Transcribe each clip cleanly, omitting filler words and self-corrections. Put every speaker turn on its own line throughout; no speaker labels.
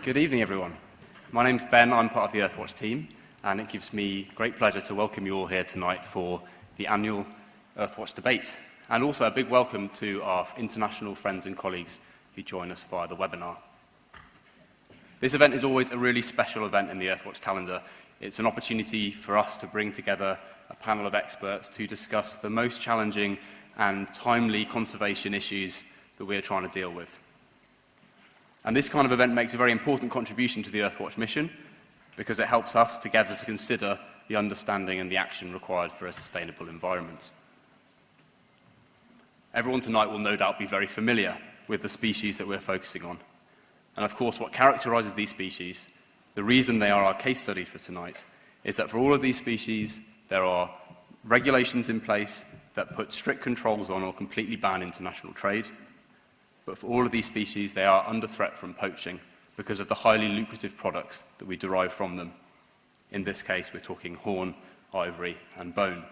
Good evening, everyone. My name's Ben, I'm part of the Earthwatch team, and it gives me great pleasure to welcome you all here tonight for the annual Earthwatch debate, and also a big welcome to our international friends and colleagues who join us via the webinar. This event is always a really special event in the Earthwatch calendar. It's an opportunity for us to bring together a panel of experts to discuss the most challenging and timely conservation issues that we're trying to deal with. And this kind of event makes a very important contribution to the Earthwatch mission because it helps us together to consider the understanding and the action required for a sustainable environment. Everyone tonight will no doubt be very familiar with the species that we're focusing on. And of course, what characterises these species, the reason they are our case studies for tonight, is that for all of these species, there are regulations in place that put strict controls on or completely ban international trade. But for all of these species, they are under threat from poaching because of the highly lucrative products that we derive from them. In this case, we're talking horn, ivory, and bone.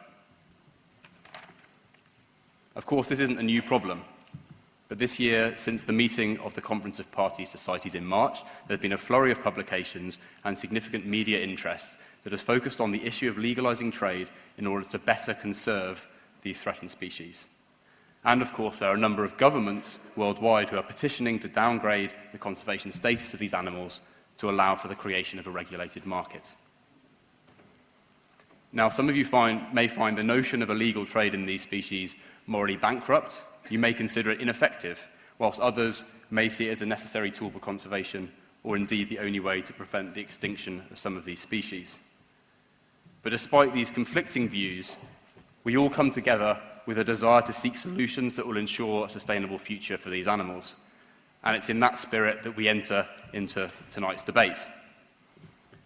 Of course, this isn't a new problem. But this year, since the meeting of the Conference of Party Societies in March, there has been a flurry of publications and significant media interest that has focused on the issue of legalising trade in order to better conserve these threatened species. And of course, there are a number of governments worldwide who are petitioning to downgrade the conservation status of these animals to allow for the creation of a regulated market. Now, some of you may find the notion of illegal trade in these species morally bankrupt. You may consider it ineffective, whilst others may see it as a necessary tool for conservation, or indeed the only way to prevent the extinction of some of these species. But despite these conflicting views, we all come together with a desire to seek solutions that will ensure a sustainable future for these animals. And it's in that spirit that we enter into tonight's debate.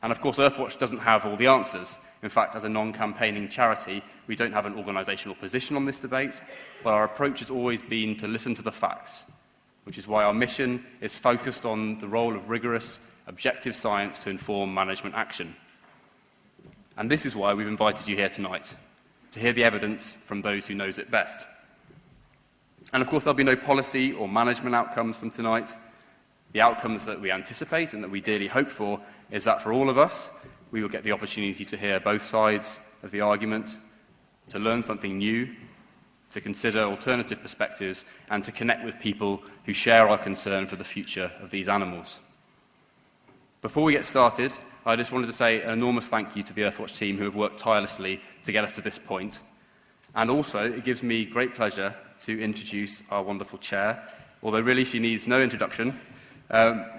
And of course, Earthwatch doesn't have all the answers. In fact, as a non-campaigning charity, we don't have an organisational position on this debate, but our approach has always been to listen to the facts, which is why our mission is focused on the role of rigorous, objective science to inform management action. And this is why we've invited you here tonight, to hear the evidence from those who knows it best. And of course, there'll be no policy or management outcomes from tonight. The outcomes that we anticipate and that we dearly hope for is that for all of us, we will get the opportunity to hear both sides of the argument, to learn something new, to consider alternative perspectives, and to connect with people who share our concern for the future of these animals. Before we get started, I just wanted to say an enormous thank you to the Earthwatch team who have worked tirelessly to get us to this point. And also, it gives me great pleasure to introduce our wonderful chair, although really she needs no introduction.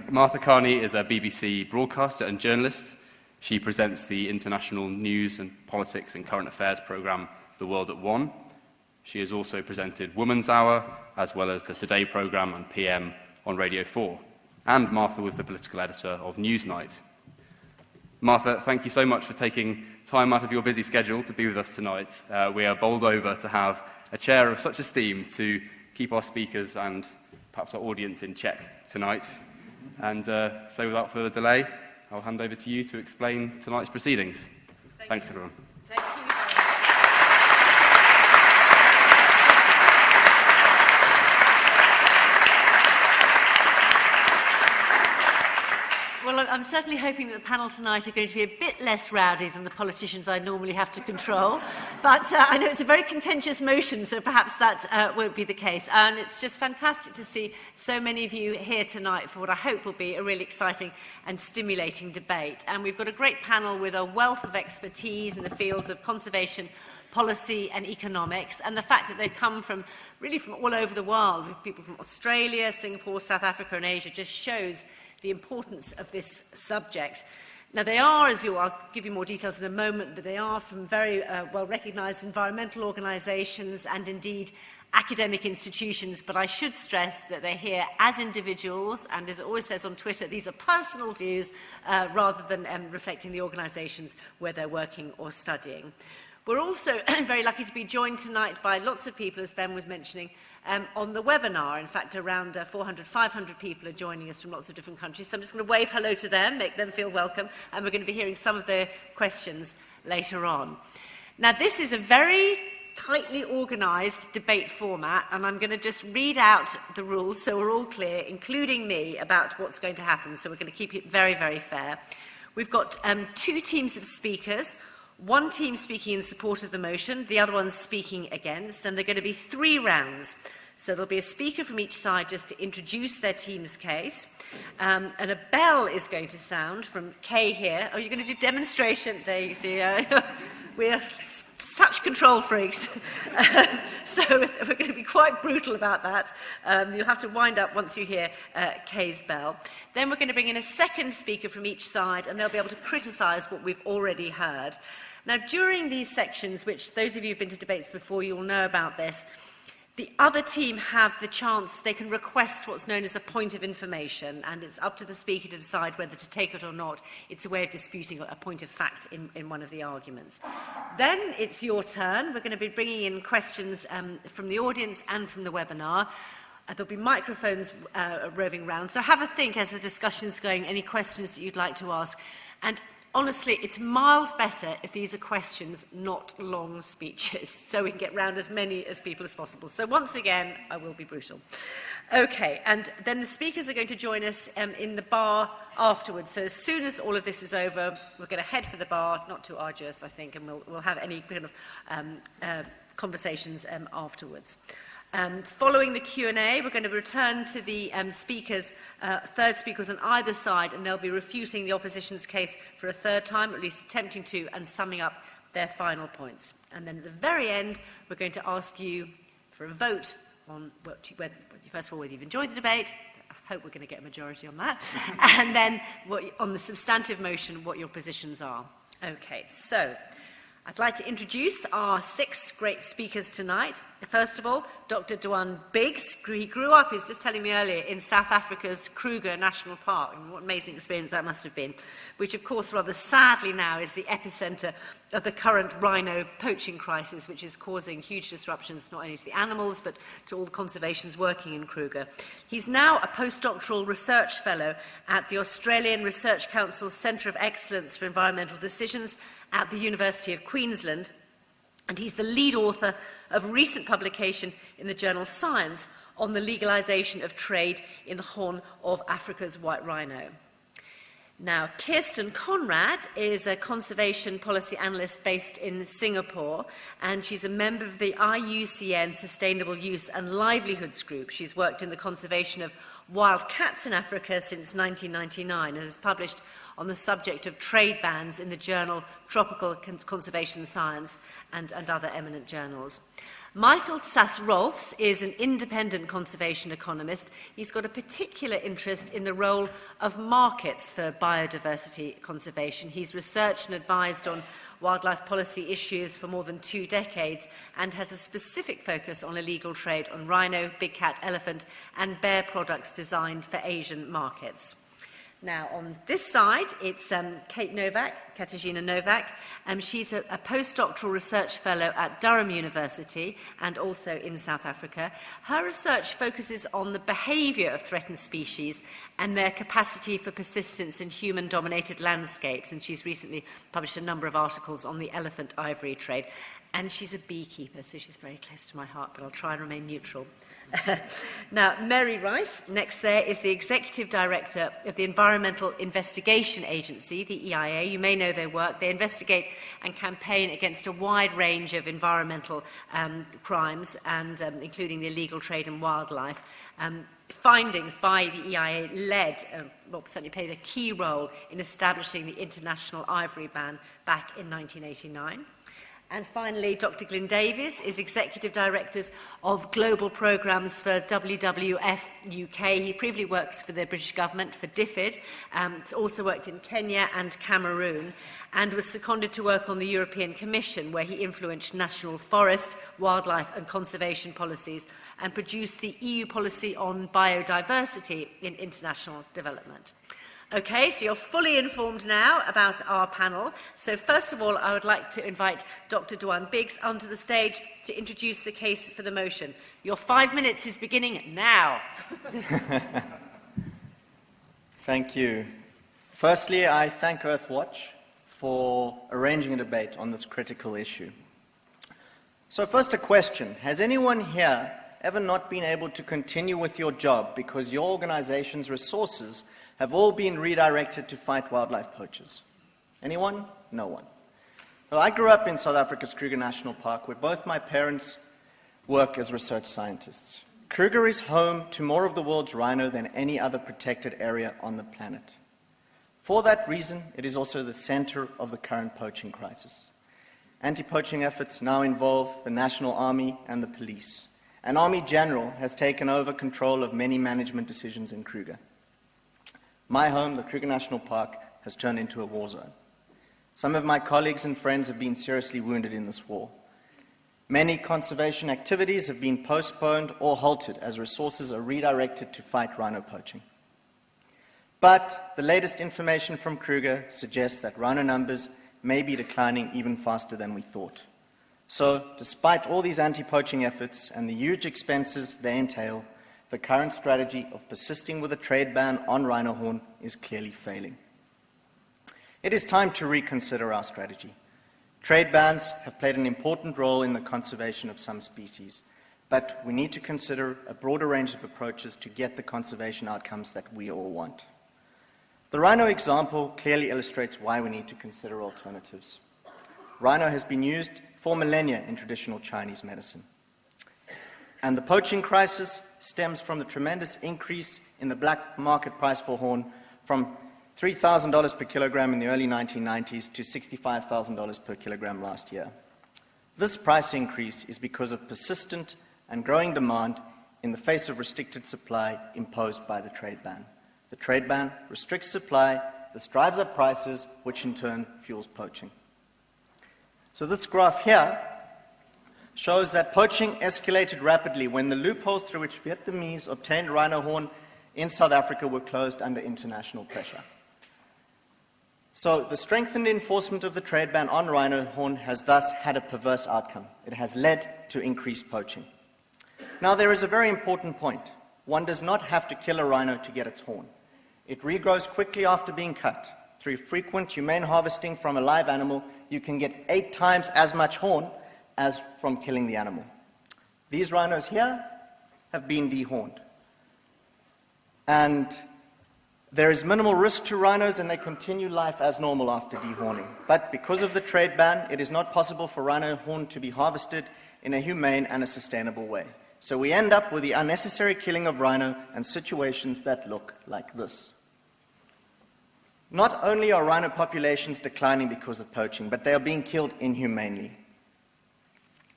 Martha Carney is a BBC broadcaster and journalist. She presents the international news and politics and current affairs programme, The World at One. She has also presented Woman's Hour, as well as the Today programme and PM on Radio 4. And Martha was the political editor of Newsnight. Martha, thank you so much for taking time out of your busy schedule to be with us tonight. We are bowled over to have a chair of such esteem to keep our speakers and perhaps our audience in check tonight. And so without further delay, I'll hand over to you to explain tonight's proceedings. Thanks, everyone.
Thank you. Well, I'm certainly hoping that the panel tonight are going to be a bit less rowdy than the politicians I normally have to control. But I know it's a very contentious motion, so perhaps that won't be the case. And it's just fantastic to see so many of you here tonight for what I hope will be a really exciting and stimulating debate. And we've got a great panel with a wealth of expertise in the fields of conservation, policy and economics, and the fact that they've come from really from all over the world, with people from Australia, Singapore, South Africa and Asia, just shows the importance of this subject. Now they are, I'll give you more details in a moment, but they are from very well-recognised environmental organisations and indeed academic institutions, but I should stress that they're here as individuals, and as it always says on Twitter, these are personal views rather than reflecting the organisations where they're working or studying. We're also very lucky to be joined tonight by lots of people, as Ben was mentioning, on the webinar. In fact, around 400, 500 people are joining us from lots of different countries. So I'm just going to wave hello to them, make them feel welcome, and we're going to be hearing some of their questions later on. Now, this is a very tightly organised debate format, and I'm going to just read out the rules so we're all clear, including me, about what's going to happen. So we're going to keep it very, very fair. We've got 2 teams of speakers, one team speaking in support of the motion, the other one speaking against, and there are going to be 3 rounds. So there'll be a speaker from each side just to introduce their team's case, and a bell is going to sound from Kay here. Oh, you're going to do demonstration? There you see. We're such control freaks. So we're going to be quite brutal about that. You'll have to wind up once you hear Kay's bell. Then we're going to bring in a second speaker from each side, and they'll be able to criticise what we've already heard. Now, during these sections, which those of you who've been to debates before, you'll know about this, the other team have the chance, they can request what's known as a point of information, and it's up to the speaker to decide whether to take it or not. It's a way of disputing a point of fact in one of the arguments. Then it's your turn. We're going to be bringing in questions from the audience and from the webinar. There'll be microphones roving around, so have a think as the discussion's going, any questions that you'd like to ask. And honestly, it's miles better if these are questions, not long speeches, so we can get round as many as people as possible. So once again, I will be brutal. Okay, and then the speakers are going to join us in the bar afterwards. So as soon as all of this is over, we're going to head for the bar, not too arduous, I think, and we'll have any kind of conversations afterwards. Following the Q&A, we're going to return to the speakers, third speakers on either side, and they'll be refuting the opposition's case for a third time, or at least attempting to, and summing up their final points. And then at the very end, we're going to ask you for a vote on, first of all, whether you've enjoyed the debate. I hope we're going to get a majority on that. And then on the substantive motion, what your positions are. Okay, so I'd like to introduce our 6 great speakers tonight. First of all, Dr. Duan Biggs. He grew up, he was just telling me earlier, in South Africa's Kruger National Park. And what an amazing experience that must have been, which of course rather sadly now is the epicentre of the current rhino poaching crisis, which is causing huge disruptions not only to the animals but to all the conservations working in Kruger. He's now a postdoctoral research fellow at the Australian Research Council's Centre of Excellence for Environmental Decisions at the University of Queensland, and he's the lead author of a recent publication in the journal Science on the legalisation of trade in the Horn of Africa's white rhino. Now, Kirsten Conrad is a conservation policy analyst based in Singapore, and she's a member of the IUCN Sustainable Use and Livelihoods Group. She's worked in the conservation of wild cats in Africa since 1999 and has published on the subject of trade bans in the journal Tropical Conservation Science and other eminent journals. Michael Tsass-Rolfs is an independent conservation economist. He's got a particular interest in the role of markets for biodiversity conservation. He's researched and advised on wildlife policy issues for more than 2 decades and has a specific focus on illegal trade on rhino, big cat, elephant and bear products designed for Asian markets. Now, on this side, it's Katarzyna Nowak. She's a postdoctoral research fellow at Durham University and also in South Africa. Her research focuses on the behaviour of threatened species and their capacity for persistence in human-dominated landscapes, and she's recently published a number of articles on the elephant ivory trade. And she's a beekeeper, so she's very close to my heart, but I'll try and remain neutral. Now, Mary Rice, next there, is the Executive Director of the Environmental Investigation Agency, the EIA. You may know their work. They investigate and campaign against a wide range of environmental crimes, and including the illegal trade in wildlife. Findings by the EIA certainly played a key role in establishing the international ivory ban back in 1989. And finally, Dr. Glyn Davies is Executive Director of Global Programmes for WWF UK. He previously worked for the British government, for DFID, also worked in Kenya and Cameroon, and was seconded to work on the European Commission, where he influenced national forest, wildlife and conservation policies, and produced the EU policy on biodiversity in international development. Okay, so you're fully informed now about our panel. So first of all, I would like to invite Dr. Duan Biggs onto the stage to introduce the case for the motion. Your 5 minutes is beginning now.
Thank you. Firstly, I thank Earthwatch for arranging a debate on this critical issue. So first a question, has anyone here ever not been able to continue with your job because your organization's resources have all been redirected to fight wildlife poachers? Anyone? No one. Well, I grew up in South Africa's Kruger National Park, where both my parents work as research scientists. Kruger is home to more of the world's rhino than any other protected area on the planet. For that reason, it is also the center of the current poaching crisis. Anti-poaching efforts now involve the National Army and the police. An Army General has taken over control of many management decisions in Kruger. My home, the Kruger National Park, has turned into a war zone. Some of my colleagues and friends have been seriously wounded in this war. Many conservation activities have been postponed or halted as resources are redirected to fight rhino poaching. But the latest information from Kruger suggests that rhino numbers may be declining even faster than we thought. So, despite all these anti-poaching efforts and the huge expenses they entail, the current strategy of persisting with a trade ban on rhino horn is clearly failing. It is time to reconsider our strategy. Trade bans have played an important role in the conservation of some species, but we need to consider a broader range of approaches to get the conservation outcomes that we all want. The rhino example clearly illustrates why we need to consider alternatives. Rhino has been used for millennia in traditional Chinese medicine. And the poaching crisis stems from the tremendous increase in the black market price for horn from $3,000 per kilogram in the early 1990s to $65,000 per kilogram last year. This price increase is because of persistent and growing demand in the face of restricted supply imposed by the trade ban. The trade ban restricts supply, this drives up prices, which in turn fuels poaching. So this graph here shows that poaching escalated rapidly when the loopholes through which Vietnamese obtained rhino horn in South Africa were closed under international pressure. So the strengthened enforcement of the trade ban on rhino horn has thus had a perverse outcome. It has led to increased poaching. Now there is a very important point. One does not have to kill a rhino to get its horn. It regrows quickly after being cut. Through frequent humane harvesting from a live animal, you can get 8 times as much horn as from killing the animal. These rhinos here have been dehorned. And there is minimal risk to rhinos and they continue life as normal after dehorning. But because of the trade ban, it is not possible for rhino horn to be harvested in a humane and a sustainable way. So we end up with the unnecessary killing of rhino and situations that look like this. Not only are rhino populations declining because of poaching, but they are being killed inhumanely.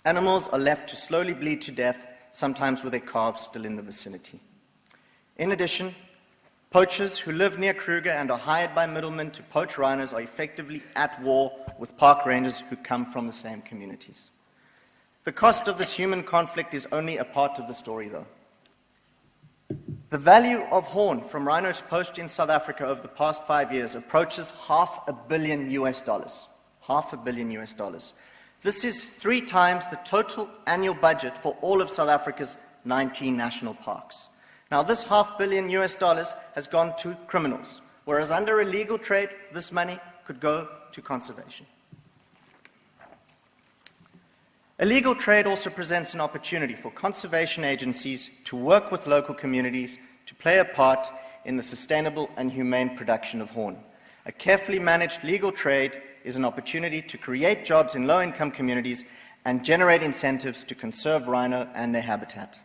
Animals are left to slowly bleed to death, sometimes with their calves still in the vicinity. In addition, poachers who live near Kruger and are hired by middlemen to poach rhinos are effectively at war with park rangers who come from the same communities. The cost of this human conflict is only a part of the story, though. The value of horn from rhinos poached in South Africa over the past 5 years approaches $500 million US. $500 million US. This is 3 times the total annual budget for all of South Africa's 19 national parks. Now, this $500 million US has gone to criminals, whereas under illegal trade, this money could go to conservation. Illegal trade also presents an opportunity for conservation agencies to work with local communities to play a part in the sustainable and humane production of horn. A carefully managed legal trade is an opportunity to create jobs in low-income communities and generate incentives to conserve rhino and their habitat.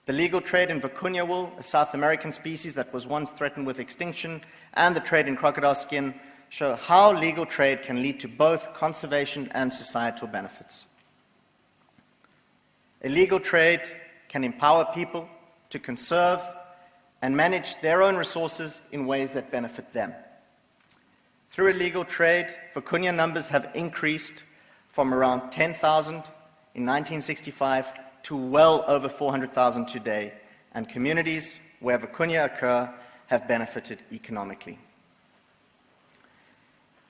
The legal trade in vicuña wool, a South American species that was once threatened with extinction, and the trade in crocodile skin show how legal trade can lead to both conservation and societal benefits. Illegal trade can empower people to conserve and manage their own resources in ways that benefit them. Through illegal trade, vicuña numbers have increased from around 10,000 in 1965 to well over 400,000 today, and communities where vicuña occur have benefited economically.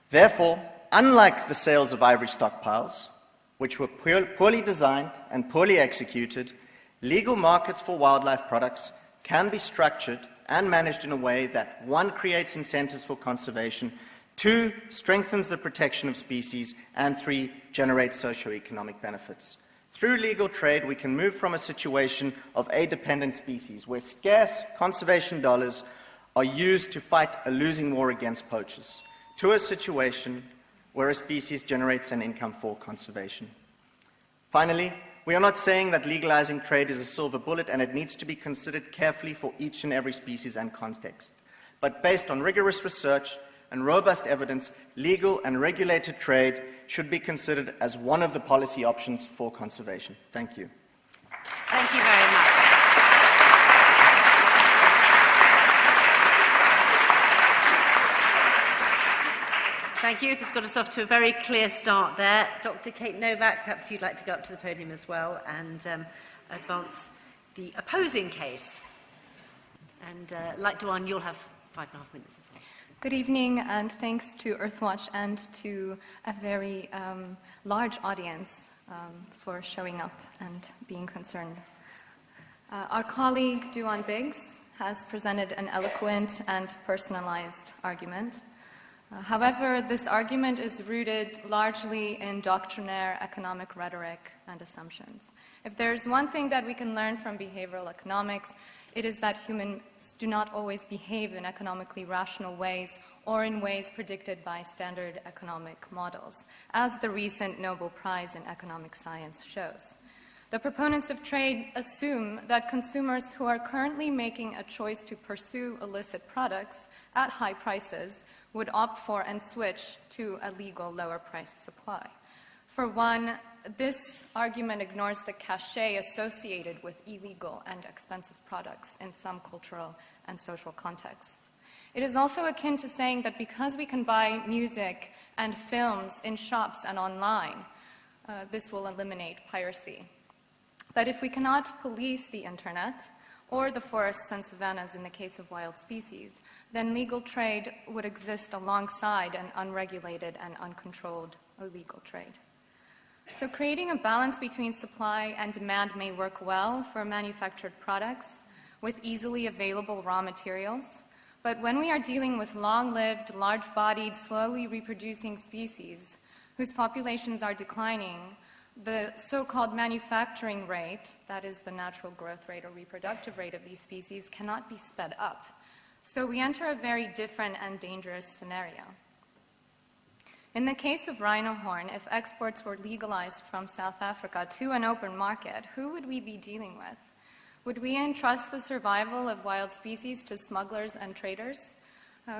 Therefore, unlike the sales of ivory stockpiles, which were poorly designed and poorly executed, legal markets for wildlife products can be structured and managed in a way that, one, creates incentives for conservation, 2, strengthens the protection of species, and 3, generates socio-economic benefits. Through legal trade, we can move from a situation of aid-dependent species, where scarce conservation dollars are used to fight a losing war against poachers, to a situation where a species generates an income for conservation. Finally, we are not saying that legalizing trade is a silver bullet and it needs to be considered carefully for each and every species and context. But based on rigorous research and robust evidence, legal and regulated trade should be considered as one of the policy options for conservation. Thank you.
Thank you very much. Thank you. This got us off to a very clear start there. Dr. Kate Novak, perhaps you'd like to go up to the podium as well and advance the opposing case. And like Duan, you'll have 5.5 minutes as well.
Good evening, and thanks to Earthwatch and to a very large audience for showing up and being concerned. Our colleague, Duan Biggs, has presented an eloquent and personalized argument. However, this argument is rooted largely in doctrinaire economic rhetoric and assumptions. If there's one thing that we can learn from behavioral economics, it is that humans do not always behave in economically rational ways or in ways predicted by standard economic models, as the recent Nobel Prize in Economic Science shows. The proponents of trade assume that consumers who are currently making a choice to pursue illicit products at high prices would opt for and switch to a legal, lower-priced supply. For one, this argument ignores the cachet associated with illegal and expensive products in some cultural and social contexts. It is also akin to saying that because we can buy music and films in shops and online, this will eliminate piracy. But if we cannot police the internet, or the forests and savannas in the case of wild species, then legal trade would exist alongside an unregulated and uncontrolled illegal trade. So creating a balance between supply and demand may work well for manufactured products with easily available raw materials, but when we are dealing with long-lived, large-bodied, slowly reproducing species whose populations are declining, the so-called manufacturing rate, that is the natural growth rate or reproductive rate of these species, cannot be sped up. So we enter a very different and dangerous scenario. In the case of rhino horn, if exports were legalized from South Africa to an open market, who would we be dealing with? Would we entrust the survival of wild species to smugglers and traders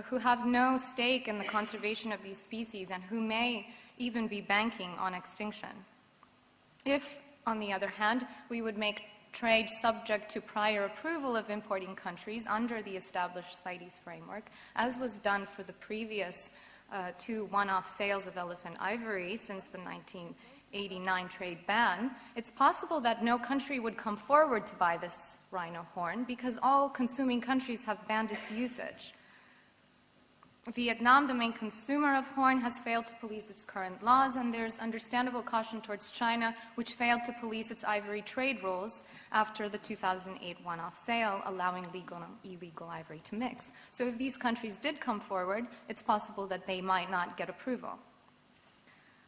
who have no stake in the conservation of these species and who may even be banking on extinction? If, on the other hand, we would make trade subject to prior approval of importing countries under the established CITES framework, as was done for the previous 2 one-off sales of elephant ivory since the 1989 trade ban, it's possible that no country would come forward to buy this rhino horn because all consuming countries have banned its usage. Vietnam, the main consumer of horn, has failed to police its current laws, and there's understandable caution towards China, which failed to police its ivory trade rules after the 2008 one-off sale, allowing legal and illegal ivory to mix. So if these countries did come forward, it's possible that they might not get approval.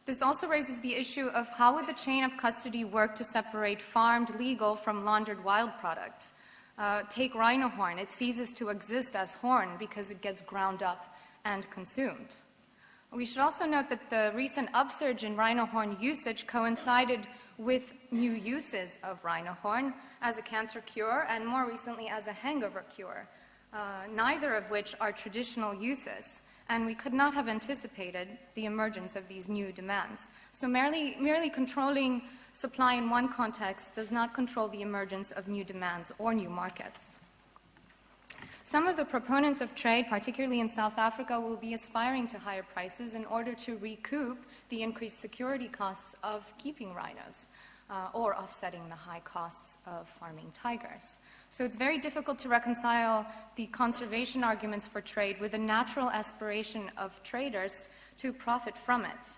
This also raises the issue of how would the chain of custody work to separate farmed legal from laundered wild products. Take rhino horn. It ceases to exist as horn because it gets ground up and consumed. We should also note that the recent upsurge in rhino horn usage coincided with new uses of rhino horn as a cancer cure and more recently as a hangover cure, neither of which are traditional uses, and we could not have anticipated the emergence of these new demands. So merely controlling supply in one context does not control the emergence of new demands or new markets. Some of the proponents of trade, particularly in South Africa, will be aspiring to higher prices in order to recoup the increased security costs of keeping rhinos or offsetting the high costs of farming tigers. So it's very difficult to reconcile the conservation arguments for trade with the natural aspiration of traders to profit from it.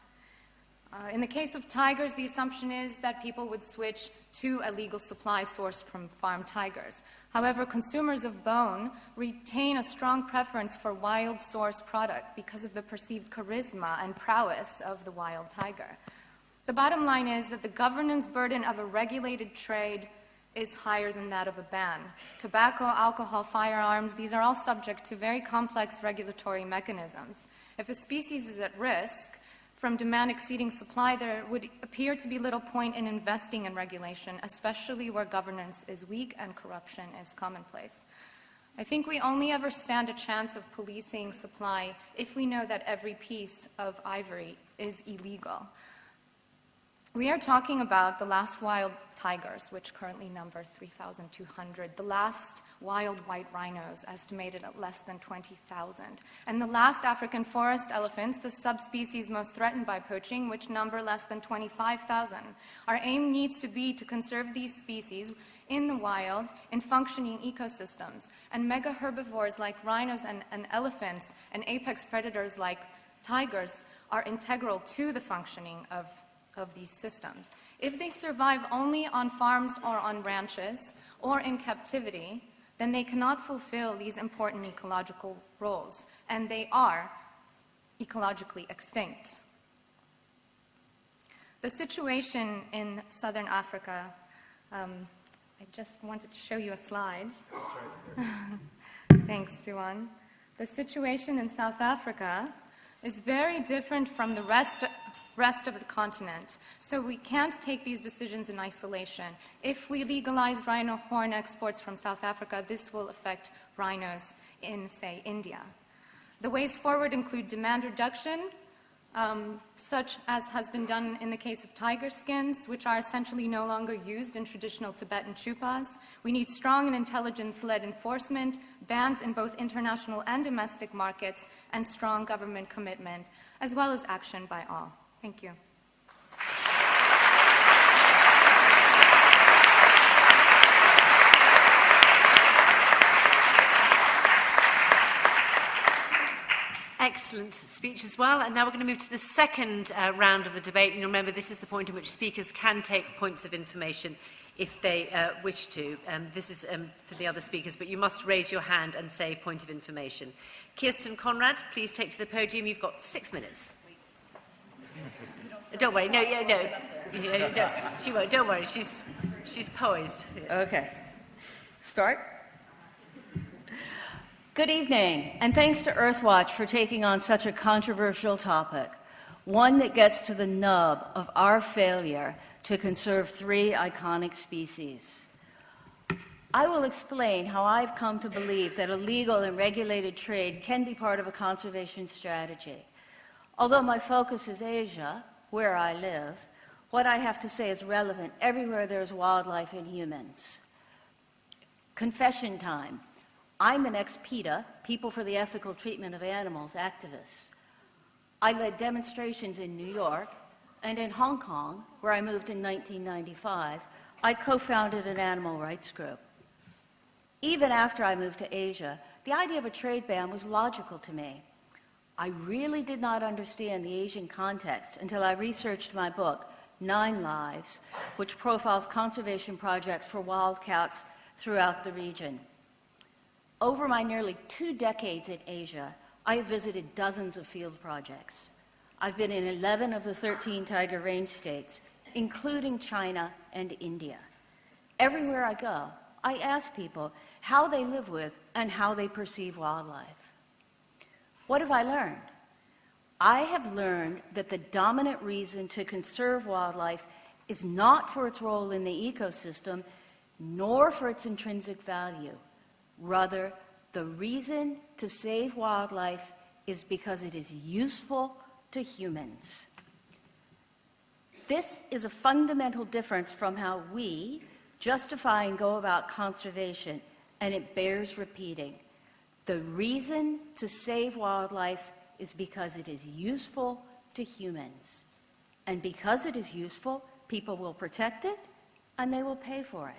In the case of tigers, the assumption is that people would switch to a legal supply sourced from farm tigers. However, consumers of bone retain a strong preference for wild source product because of the perceived charisma and prowess of the wild tiger. The bottom line is that the governance burden of a regulated trade is higher than that of a ban. Tobacco, alcohol, firearms, these are all subject to very complex regulatory mechanisms. If a species is at risk from demand exceeding supply, there would appear to be little point in investing in regulation, especially where governance is weak and corruption is commonplace. I think we only ever stand a chance of policing supply if we know that every piece of ivory is illegal. We are talking about the last wild tigers, which currently number 3,200, the last wild white rhinos, estimated at less than 20,000, and the last African forest elephants, the subspecies most threatened by poaching, which number less than 25,000. Our aim needs to be to conserve these species in the wild in functioning ecosystems, and mega herbivores like rhinos and elephants and apex predators like tigers are integral to the functioning of these systems. If they survive only on farms or on ranches or in captivity, then they cannot fulfill these important ecological roles, and they are ecologically extinct. The situation in southern Africa, I just wanted to show you a slide. Thanks, Duan. The situation in South Africa is very different from the rest of the continent. So we can't take these decisions in isolation. If we legalize rhino horn exports from South Africa, this will affect rhinos in, say, India. The ways forward include demand reduction, such as has been done in the case of tiger skins, which are essentially no longer used in traditional Tibetan chupas. We need strong and intelligence-led enforcement, bans in both international and domestic markets, and strong government commitment, as well as action by all. Thank you.
Excellent speech as well. And now we're going to move to the second round of the debate. And remember, this is the point in which speakers can take points of information if they wish to. This is for the other speakers, but you must raise your hand and say point of information. Kirsten Conrad, please take to the podium. You've got 6 minutes. Don't worry. No, she won't. Don't worry. She's poised.
Okay. Start. Good evening, and thanks to Earthwatch for taking on such a controversial topic, one that gets to the nub of our failure to conserve 3 iconic species. I will explain how I've come to believe that a legal and regulated trade can be part of a conservation strategy. Although my focus is Asia, where I live, what I have to say is relevant everywhere there's wildlife and humans. Confession time. I'm an ex-PETA, People for the Ethical Treatment of Animals, activist. I led demonstrations in New York, and in Hong Kong, where I moved in 1995, I co-founded an animal rights group. Even after I moved to Asia, the idea of a trade ban was logical to me. I really did not understand the Asian context until I researched my book, 9 Lives, which profiles conservation projects for wildcats throughout the region. Over my nearly 2 decades in Asia, I have visited dozens of field projects. I've been in 11 of the 13 tiger range states, including China and India. Everywhere I go, I ask people how they live with and how they perceive wildlife. What have I learned? I have learned that the dominant reason to conserve wildlife is not for its role in the ecosystem, nor for its intrinsic value. Rather, the reason to save wildlife is because it is useful to humans. This is a fundamental difference from how we justify and go about conservation, and it bears repeating. The reason to save wildlife is because it is useful to humans. And because it is useful, people will protect it, and they will pay for it.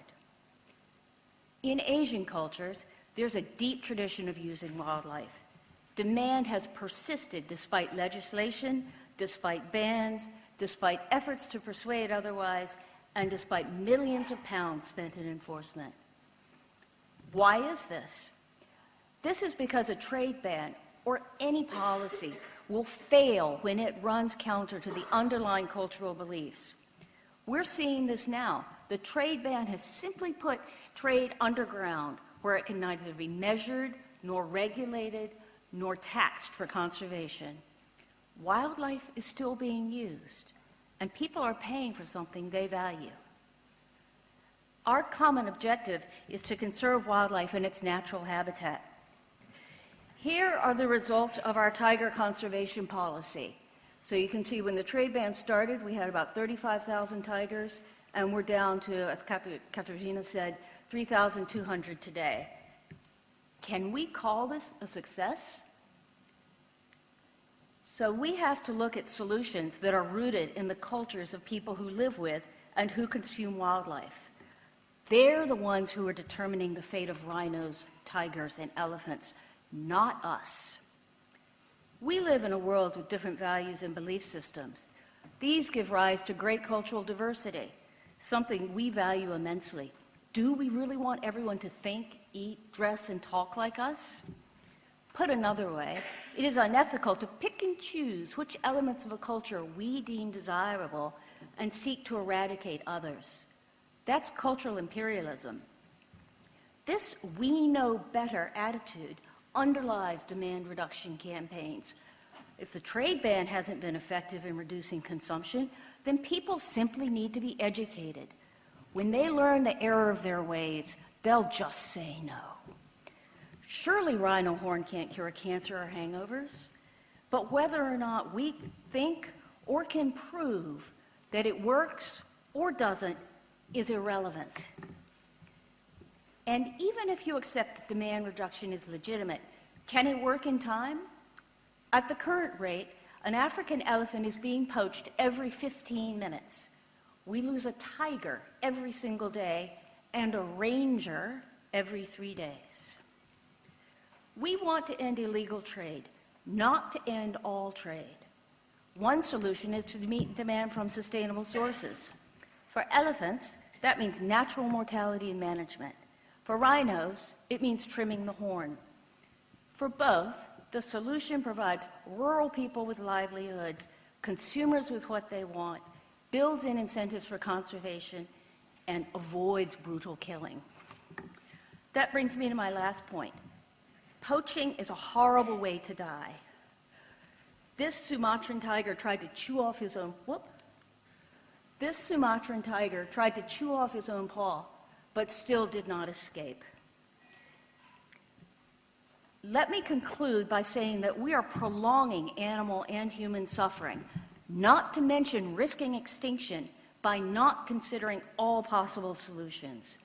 In Asian cultures, there's a deep tradition of using wildlife. Demand has persisted despite legislation, despite bans, despite efforts to persuade otherwise, and despite millions of pounds spent in enforcement. Why is this? This is because a trade ban or any policy will fail when it runs counter to the underlying cultural beliefs. We're seeing this now. The trade ban has simply put trade underground, where it can neither be measured, nor regulated, nor taxed for conservation. Wildlife is still being used, and people are paying for something they value. Our common objective is to conserve wildlife in its natural habitat. Here are the results of our tiger conservation policy. So you can see when the trade ban started, we had about 35,000 tigers, and we're down to, as Katarzyna said, 3,200 today. Can we call this a success? So we have to look at solutions that are rooted in the cultures of people who live with and who consume wildlife. They're the ones who are determining the fate of rhinos, tigers, and elephants, not us. We live in a world with different values and belief systems. These give rise to great cultural diversity, something we value immensely. Do we really want everyone to think, eat, dress, and talk like us? Put another way, it is unethical to pick and choose which elements of a culture we deem desirable and seek to eradicate others. That's cultural imperialism. This we know better attitude underlies demand reduction campaigns. If the trade ban hasn't been effective in reducing consumption, then people simply need to be educated. When they learn the error of their ways, they'll just say no. Surely rhino horn can't cure cancer or hangovers, but whether or not we think or can prove that it works or doesn't is irrelevant. And even if you accept that demand reduction is legitimate, can it work in time? At the current rate, an African elephant is being poached every 15 minutes. We lose a tiger every single day and a ranger every 3 days. We want to end illegal trade, not to end all trade. One solution is to meet demand from sustainable sources. For elephants, that means natural mortality and management. For rhinos, it means trimming the horn. For both, the solution provides rural people with livelihoods, consumers with what they want, builds in incentives for conservation, and avoids brutal killing. That brings me to my last point. Poaching is a horrible way to die. This Sumatran tiger tried to chew off his own, paw, but still did not escape. Let me conclude by saying that we are prolonging animal and human suffering, not to mention risking extinction by not considering all possible solutions.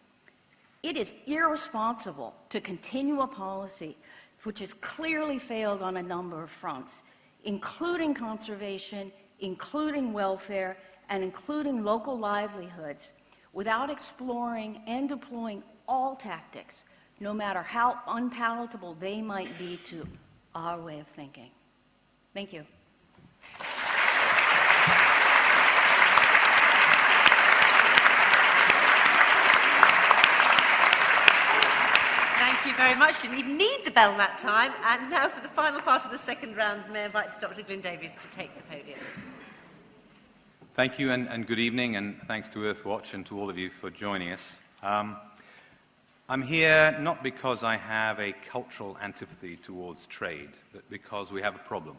It is irresponsible to continue a policy which has clearly failed on a number of fronts, including conservation, including welfare, and including local livelihoods, without exploring and deploying all tactics, no matter how unpalatable they might be to our way of thinking. Thank you.
Thank you very much. Didn't even need the bell that time. And now for the final part of the second round, may I invite Dr. Glyn Davies to take the podium.
Thank you and good evening, and thanks to Earthwatch and to all of you for joining us. I'm here not because I have a cultural antipathy towards trade, but because we have a problem.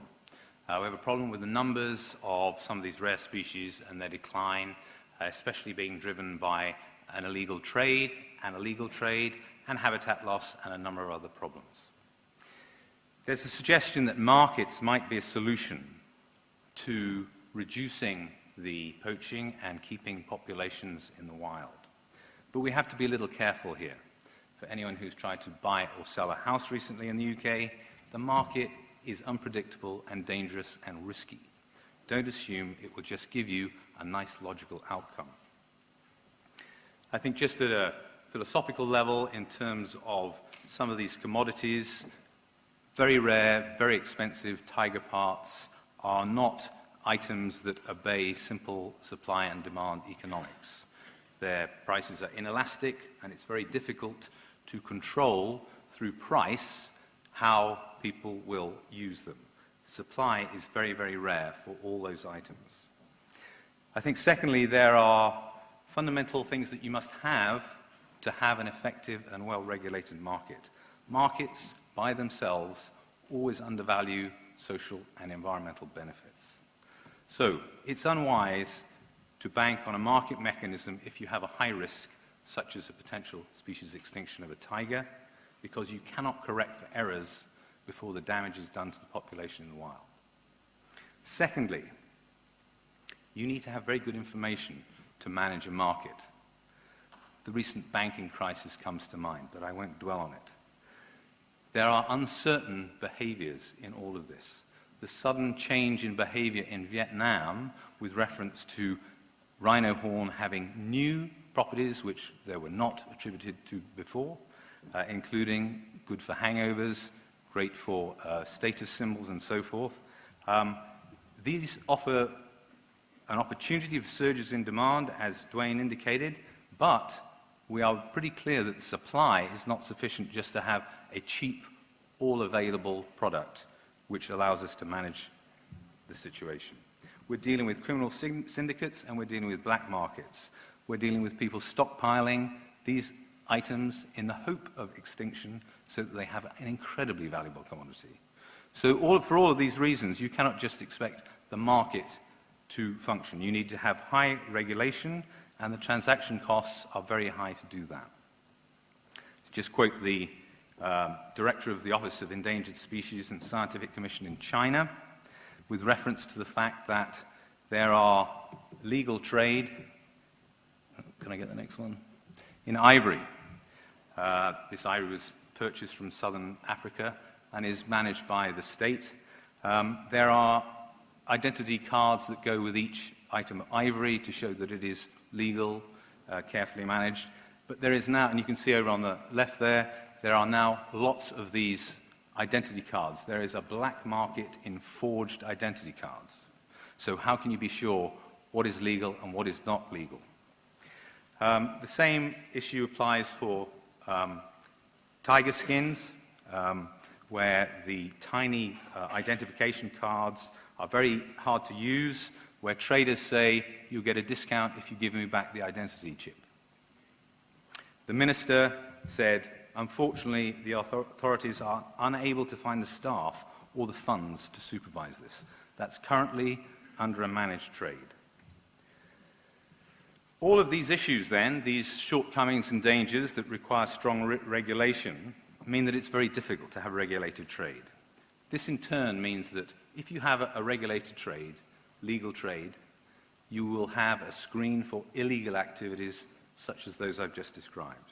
We have a problem with the numbers of some of these rare species and their decline, especially being driven by an illegal trade, and habitat loss, and a number of other problems. There's a suggestion that markets might be a solution to reducing the poaching and keeping populations in the wild. But we have to be a little careful here. For anyone who's tried to buy or sell a house recently in the UK, the market is unpredictable and dangerous and risky. Don't assume it will just give you a nice logical outcome. I think just at a philosophical level, in terms of some of these commodities, very rare, very expensive tiger parts are not items that obey simple supply and demand economics. Their prices are inelastic, and it's very difficult to control through price how people will use them. Supply is very, very rare for all those items. I think, secondly, there are fundamental things that you must have to have an effective and well-regulated market. Markets, by themselves, always undervalue social and environmental benefits. So, it's unwise to bank on a market mechanism if you have a high risk, such as a potential species extinction of a tiger, because you cannot correct for errors before the damage is done to the population in the wild. Secondly, you need to have very good information to manage a market. The recent banking crisis comes to mind, but I won't dwell on it. There are uncertain behaviors in all of this. The sudden change in behavior in Vietnam with reference to rhino horn having new properties which there were not attributed to before, including good for hangovers, great for status symbols and so forth. These offer an opportunity for surges in demand, as Dwayne indicated, but we are pretty clear that the supply is not sufficient just to have a cheap, all-available product which allows us to manage the situation. We're dealing with criminal syndicates, and we're dealing with black markets. We're dealing with people stockpiling these items in the hope of extinction so that they have an incredibly valuable commodity. So for all of these reasons, you cannot just expect the market to function. You need to have high regulation, and the transaction costs are very high to do that. To just quote the director of the Office of Endangered Species and Scientific Commission in China, with reference to the fact that there are legal trade, can I get the next one? In ivory. This ivory was purchased from southern Africa and is managed by the state. There are identity cards that go with each item of ivory to show that it is legal, carefully managed. But there is now, and you can see over on the left there, there are now lots of these identity cards. There is a black market in forged identity cards. So how can you be sure what is legal and what is not legal? The same issue applies for tiger skins, where the tiny identification cards are very hard to use, where traders say, you'll get a discount if you give me back the identity chip. The minister said, unfortunately, the authorities are unable to find the staff or the funds to supervise this. That's currently under a managed trade. All of these issues, then, these shortcomings and dangers that require strong regulation, mean that it's very difficult to have regulated trade. This, in turn, means that if you have a regulated trade, legal trade, you will have a screen for illegal activities such as those I've just described.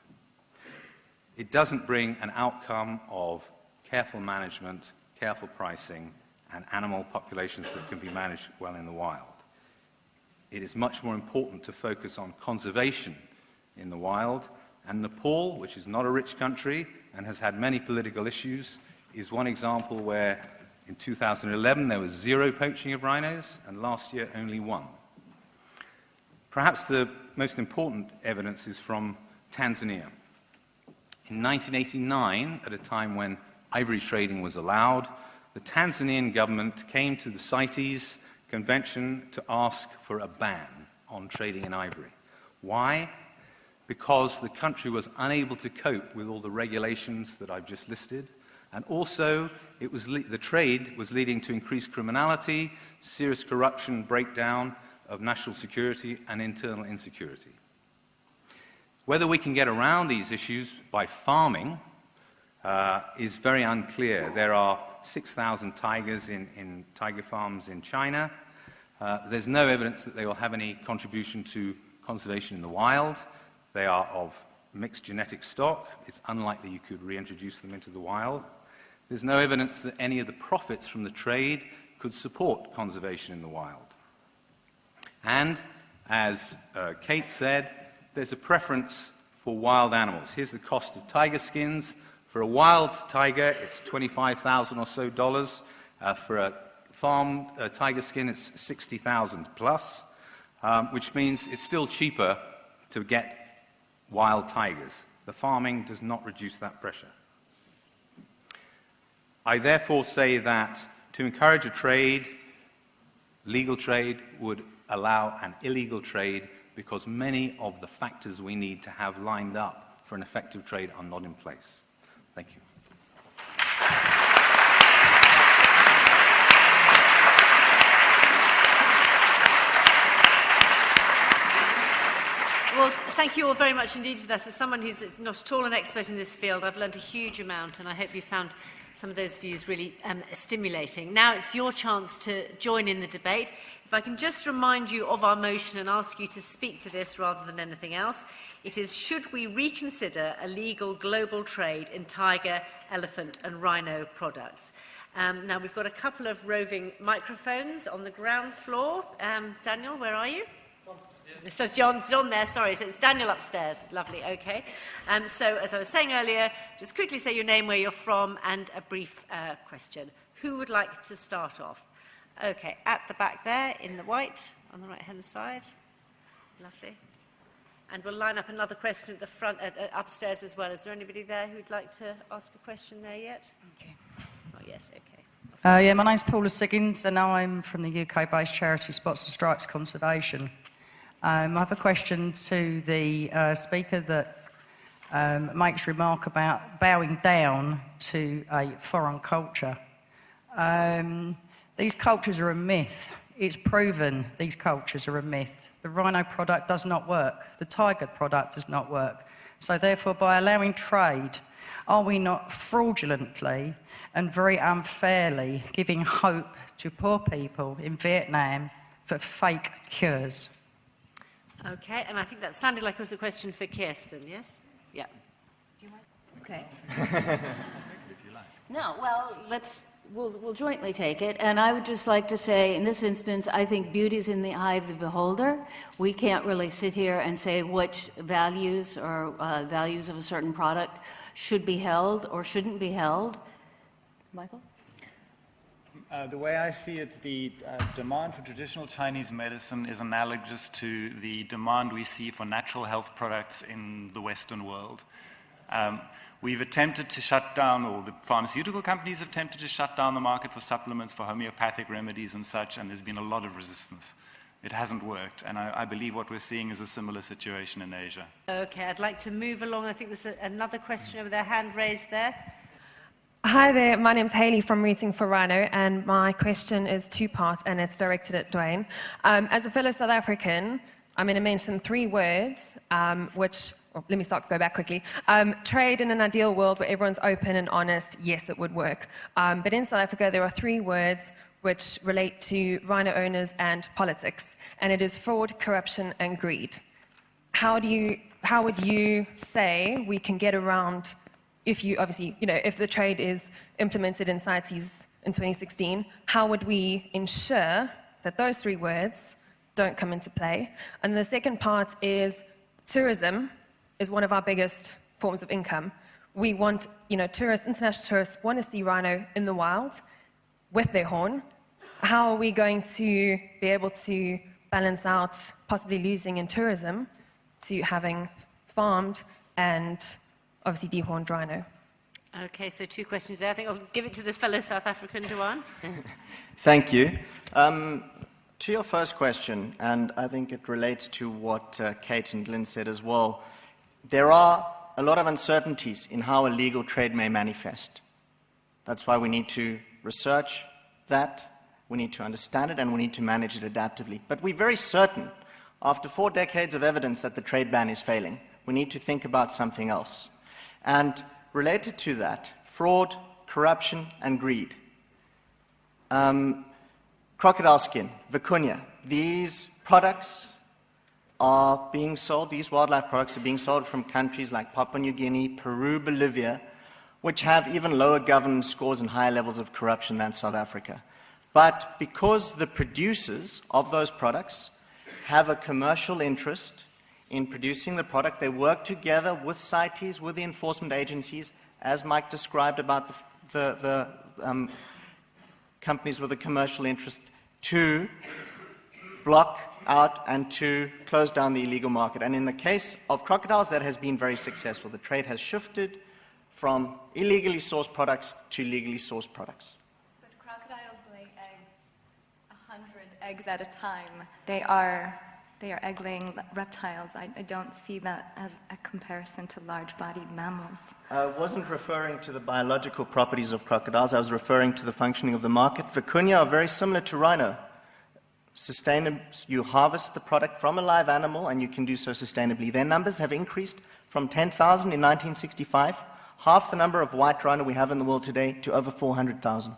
It doesn't bring an outcome of careful management, careful pricing, and animal populations that can be managed well in the wild. It is much more important to focus on conservation in the wild, and Nepal, which is not a rich country and has had many political issues, is one example where in 2011 there was 0 poaching of rhinos, and last year only 1. Perhaps the most important evidence is from Tanzania. In 1989, at a time when ivory trading was allowed, the Tanzanian government came to the CITES Convention to ask for a ban on trading in ivory. Why? Because the country was unable to cope with all the regulations that I've just listed, and also the trade was leading to increased criminality, serious corruption, breakdown of national security, and internal insecurity. Whether we can get around these issues by farming is very unclear. There are 6,000 tigers in tiger farms in China. There's no evidence that they will have any contribution to conservation in the wild. They are of mixed genetic stock. It's unlikely you could reintroduce them into the wild. There's no evidence that any of the profits from the trade could support conservation in the wild. And, as Kate said, there's a preference for wild animals. Here's the cost of tiger skins. For a wild tiger, it's $25,000 or so. For a farmed tiger skin, it's 60,000 plus, which means it's still cheaper to get wild tigers. The farming does not reduce that pressure. I therefore say that to encourage a trade, legal trade would allow an illegal trade because many of the factors we need to have lined up for an effective trade are not in place. Thank you.
Well, thank you all very much indeed for this. As someone who's not at all an expert in this field, I've learned a huge amount, and I hope you found some of those views really stimulating. Now it's your chance to join in the debate. If I can just remind you of our motion and ask you to speak to this rather than anything else, it is, should we reconsider a legal global trade in tiger, elephant and rhino products? Now we've got a couple of roving microphones on the ground floor. Daniel, where are you? So John's on there, sorry, so it's Daniel upstairs. Lovely, okay. So as I was saying earlier, just quickly say your name, where you're from, and a brief question. Who would like to start off? Okay, at the back there, in the white, on the right-hand side. Lovely. And we'll line up another question at the front, upstairs as well. Is there anybody there who'd like to ask a question there yet? Okay. Not yet, okay.
Yeah, my name's Paula Siggins, and I'm from the UK-based charity Spots and Stripes Conservation. I have a question to the speaker that makes remark about bowing down to a foreign culture. These cultures are a myth. It's proven these cultures are a myth. The rhino product does not work. The tiger product does not work. So therefore, by allowing trade, are we not fraudulently and very unfairly giving hope to poor people in Vietnam for fake cures?
Okay, and I think that sounded like it was a question for Kirsten, yes? Yeah.
Okay. No, well, we'll jointly take it. And I would just like to say, in this instance, I think beauty's in the eye of the beholder. We can't really sit here and say which values or values of a certain product should be held or shouldn't be held. Michael?
The way I see it, the demand for traditional Chinese medicine is analogous to the demand we see for natural health products in the Western world. We've attempted to shut down, or the pharmaceutical companies have attempted to shut down the market for supplements, for homeopathic remedies and such, and there's been a lot of resistance. It hasn't worked, and I believe what we're seeing is a similar situation in Asia.
Okay, I'd like to move along. I think there's another question over there, hand raised there.
Hi there, my name's Hayley from Rooting for Rhino, and my question is two-part, and it's directed at Dwayne. As a fellow South African, I'm going to mention three words, let me go back quickly. Trade in an ideal world where everyone's open and honest, yes, it would work. But in South Africa, there are three words which relate to rhino owners and politics, and it is fraud, corruption, and greed. How would you say we can get around, if the trade is implemented in CITES in 2016, how would we ensure that those three words don't come into play? And the second part is tourism is one of our biggest forms of income. We want, international tourists want to see rhino in the wild with their horn. How are we going to be able to balance out possibly losing in tourism to having farmed and obviously dehorned rhino?
Okay, so two questions there. I think I'll give it to the fellow South African, Duan.
Thank you. To your first question, and I think it relates to what Kate and Glenn said as well, there are a lot of uncertainties in how a legal trade may manifest. That's why we need to research that, we need to understand it, and we need to manage it adaptively. But we're very certain, after 4 decades of evidence that the trade ban is failing, we need to think about something else. And related to that, fraud, corruption, and greed. Crocodile skin, vicuña, these products are being sold, these wildlife products are being sold from countries like Papua New Guinea, Peru, Bolivia, which have even lower governance scores and higher levels of corruption than South Africa. But because the producers of those products have a commercial interest in producing the product, they work together with CITES, with the enforcement agencies, as Mike described about the companies with a commercial interest to block out and to close down the illegal market. And in the case of crocodiles, that has been very successful. The trade has shifted from illegally sourced products to legally sourced products.
But crocodiles lay eggs, 100 eggs at a time. They are egg-laying reptiles. I don't see that as a comparison to large-bodied mammals.
I wasn't referring to the biological properties of crocodiles. I was referring to the functioning of the market. Vicuña are very similar to rhino. You harvest the product from a live animal, and you can do so sustainably. Their numbers have increased from 10,000 in 1965, half the number of white rhino we have in the world today, to over 400,000.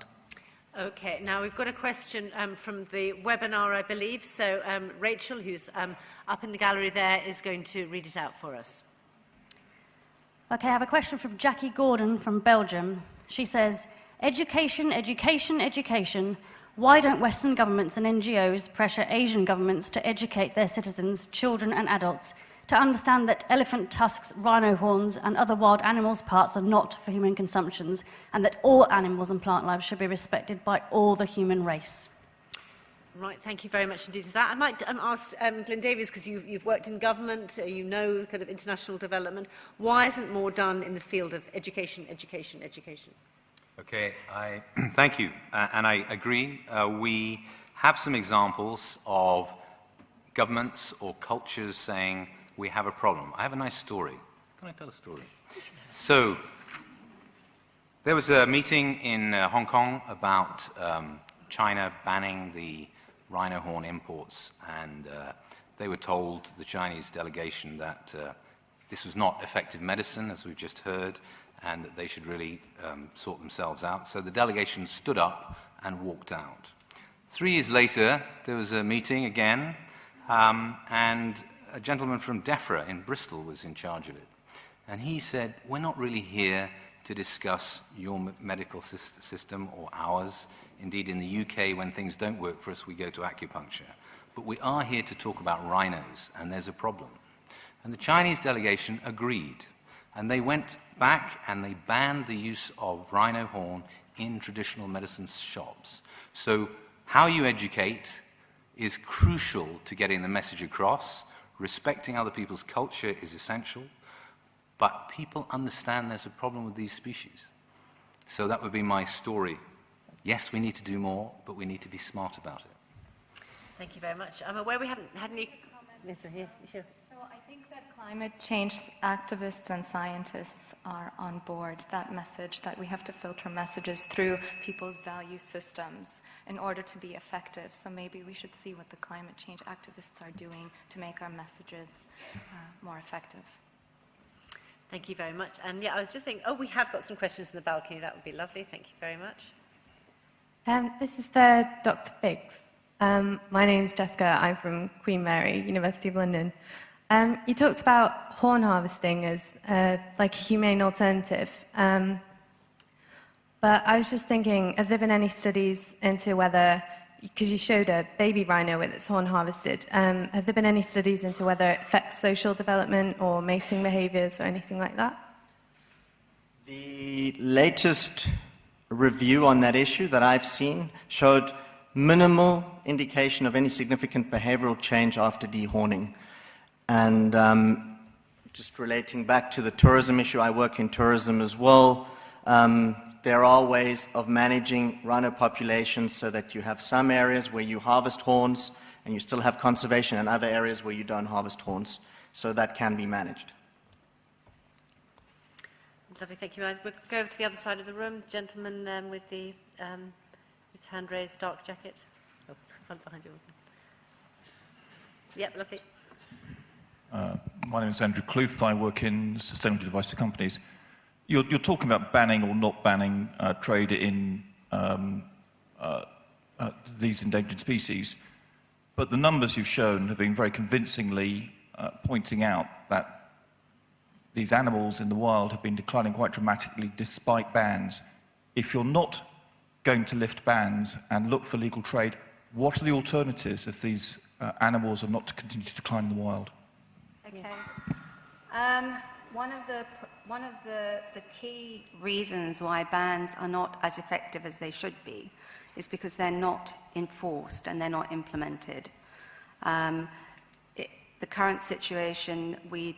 Okay, now we've got a question from the webinar, I believe. So Rachel, who's up in the gallery there, is going to read it out for us.
Okay, I have a question from Jackie Gordon from Belgium. She says, education, education, education. Why don't Western governments and NGOs pressure Asian governments to educate their citizens, children and adults, to understand that elephant tusks, rhino horns and other wild animals' parts are not for human consumptions, and that all animals and plant lives should be respected by all the human race?
Right, thank you very much indeed for that. I might ask Glyn Davies, because you've worked in government, you know kind of international development. Why isn't more done in the field of education, education, education?
Okay, thank you, and I agree. We have some examples of governments or cultures saying we have a problem. I have a nice story. Can I tell a story? So, there was a meeting in Hong Kong about China banning the rhino horn imports, and they were told, the Chinese delegation, that this was not effective medicine, as we've just heard, and that they should really sort themselves out. So the delegation stood up and walked out. 3 years later, there was a meeting again, and a gentleman from DEFRA in Bristol was in charge of it. And he said, we're not really here to discuss your medical system or ours. Indeed, in the UK, when things don't work for us, we go to acupuncture. But we are here to talk about rhinos, and there's a problem. And the Chinese delegation agreed. And they went back and they banned the use of rhino horn in traditional medicine shops. So how you educate is crucial to getting the message across. Respecting other people's culture is essential, but people understand there's a problem with these species. So that would be my story. Yes, we need to do more, but we need to be smart about it.
Thank you very much. I'm aware we haven't had any... Yes, here, sure.
So I think that climate change activists and scientists are on board that message, that we have to filter messages through people's value systems in order to be effective. So maybe we should see what the climate change activists are doing to make our messages more effective.
Thank you very much. And yeah, I was just saying, we have got some questions in the balcony. That would be lovely. Thank you very much.
This is for Dr. Biggs. My name's Jessica. I'm from Queen Mary, University of London. You talked about horn harvesting as like a humane alternative. But I was just thinking, have there been any studies into whether, because you showed a baby rhino with its horn harvested, have there been any studies into whether it affects social development or mating behaviors or anything like that?
The latest review on that issue that I've seen showed minimal indication of any significant behavioral change after dehorning. And just relating back to the tourism issue, I work in tourism as well. There are ways of managing rhino populations so that you have some areas where you harvest horns and you still have conservation, and other areas where you don't harvest horns. So that can be managed.
Lovely, thank you. We'll go over to the other side of the room. Gentleman with the his hand raised, dark jacket. Oh, front behind you. Yep, lovely.
My name is Andrew Cluth. I work in sustainable device companies. You're talking about banning or not banning trade in these endangered species, but the numbers you've shown have been very convincingly pointing out that these animals in the wild have been declining quite dramatically despite bans. If you're not going to lift bans and look for legal trade, what are the alternatives if these animals are not to continue to decline in the wild?
Okay. One of the key reasons why bans are not as effective as they should be
is because they're not enforced and they're not implemented. The current situation, we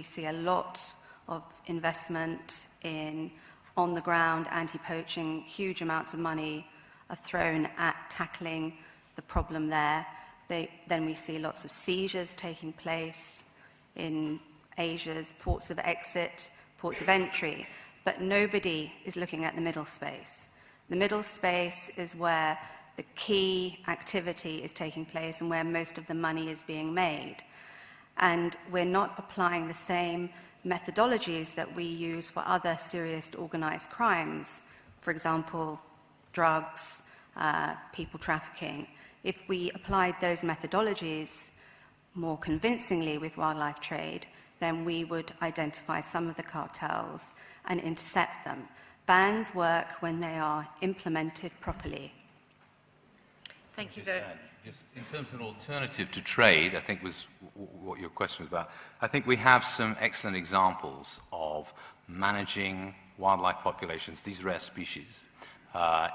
see a lot of investment in on-the-ground anti-poaching. Huge amounts of money are thrown at tackling the problem there. Then we see lots of seizures taking place in Asia's ports of exit, ports of entry, but nobody is looking at the middle space. The middle space is where the key activity is taking place and where most of the money is being made. And we're not applying the same methodologies that we use for other serious organized crimes, for example, drugs, people trafficking. If we applied those methodologies more convincingly with wildlife trade, then we would identify some of the cartels and intercept them. Bans work when they are implemented properly.
Thank you very much.
Just in terms of an alternative to trade, I think was what your question was about. I think we have some excellent examples of managing wildlife populations, these rare species,